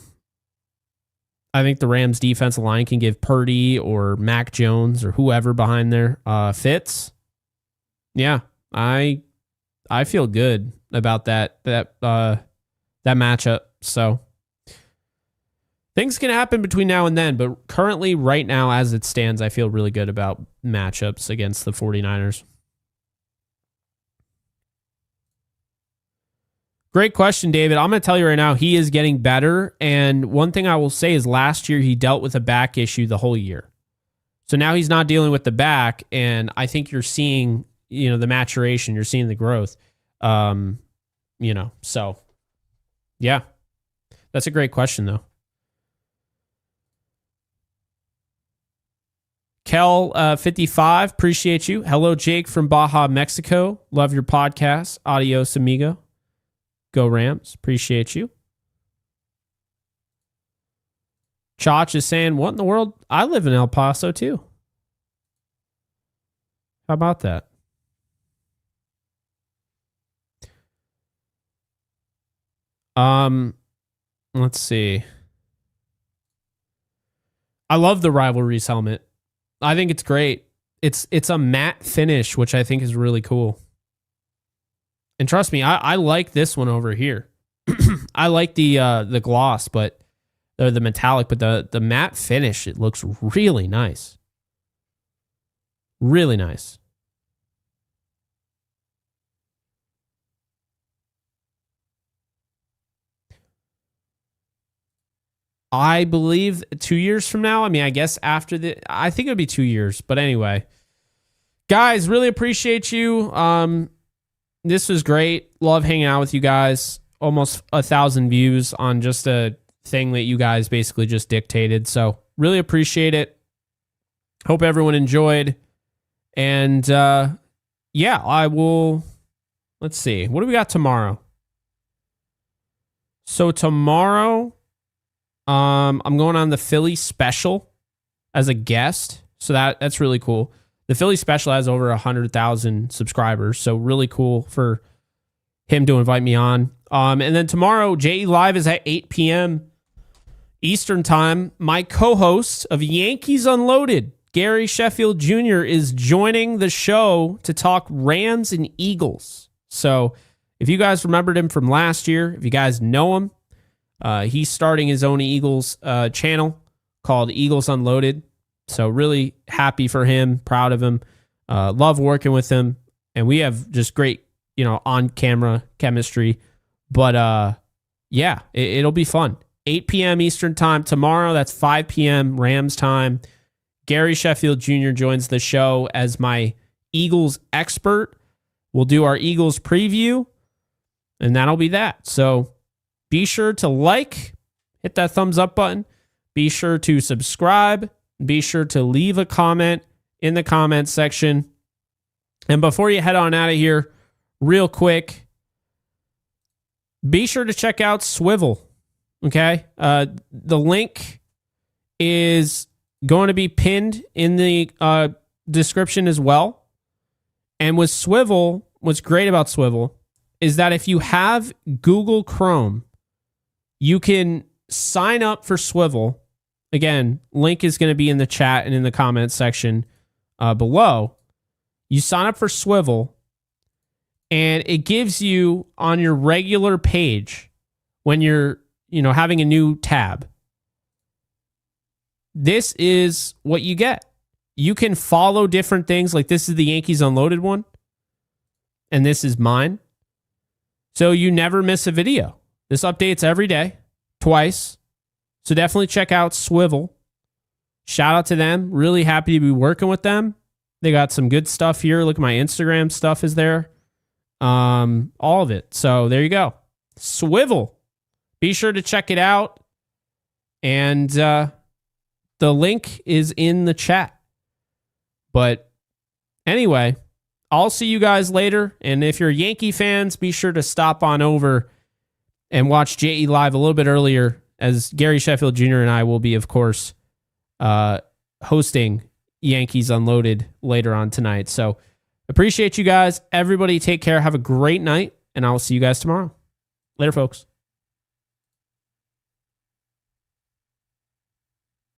think the Rams defensive line can give Purdy or Mac Jones or whoever behind there fits. Yeah, I feel good about that matchup. So things can happen between now and then, but currently, right now, as it stands, I feel really good about matchups against the 49ers. Great question, David. I'm going to tell you right now, he is getting better. And one thing I will say is last year he dealt with a back issue the whole year. So now he's not dealing with the back, and I think you're seeing, the maturation, you're seeing the growth. So yeah. That's a great question though. Kel 55, appreciate you. Hello, Jake from Baja, Mexico. Love your podcast. Adios, amigo. Go Rams. Appreciate you. Chach is saying, what in the world? I live in El Paso too. How about that? Let's see. I love the Rivalries helmet. I think it's great. It's a matte finish, which I think is really cool. And trust me, I like this one over here. I like the gloss, but or the metallic, but the matte finish, it looks really nice. Really nice. I believe 2 years from now. I mean, I guess after I think it would be 2 years. But anyway, guys, really appreciate you. This was great. Love hanging out with you guys. Almost 1,000 views on just a thing that you guys basically just dictated. So really appreciate it. Hope everyone enjoyed. And yeah, I will. Let's see. What do we got tomorrow? So tomorrow, I'm going on the Philly special as a guest. So that's really cool. The Philly special has over 100,000 subscribers. So really cool for him to invite me on. And then tomorrow, JE Live is at 8 p.m. Eastern time. My co-host of Yankees Unloaded, Gary Sheffield Jr., is joining the show to talk Rams and Eagles. So if you guys remembered him from last year, if you guys know him, he's starting his own Eagles channel called Eagles Unloaded. So really happy for him, proud of him. Love working with him. And we have just great, on-camera chemistry. But yeah, it'll be fun. 8 p.m. Eastern time tomorrow. That's 5 p.m. Rams time. Gary Sheffield Jr. joins the show as my Eagles expert. We'll do our Eagles preview, and that'll be that. So be sure to hit that thumbs up button. Be sure to subscribe. Be sure to leave a comment in the comment section. And before you head on out of here, real quick, be sure to check out Swivel. Okay? The link is going to be pinned in the description as well. And with Swivel, what's great about Swivel is that if you have Google Chrome, you can sign up for Swivel. Again, link is going to be in the chat and in the comments section below. You sign up for Swivel, and it gives you on your regular page when you're, having a new tab. This is what you get. You can follow different things. Like this is the Yankees Unloaded one, and this is mine. So you never miss a video. This updates every day, twice. So definitely check out Swivel. Shout out to them. Really happy to be working with them. They got some good stuff here. Look at my Instagram stuff is there. All of it. So there you go. Swivel. Be sure to check it out. And the link is in the chat. But anyway, I'll see you guys later. And if you're Yankee fans, be sure to stop on over and watch JE Live a little bit earlier, as Gary Sheffield Jr. and I will be, of course, hosting Yankees Unloaded later on tonight. So appreciate you guys. Everybody take care. Have a great night, and I'll see you guys tomorrow. Later, folks.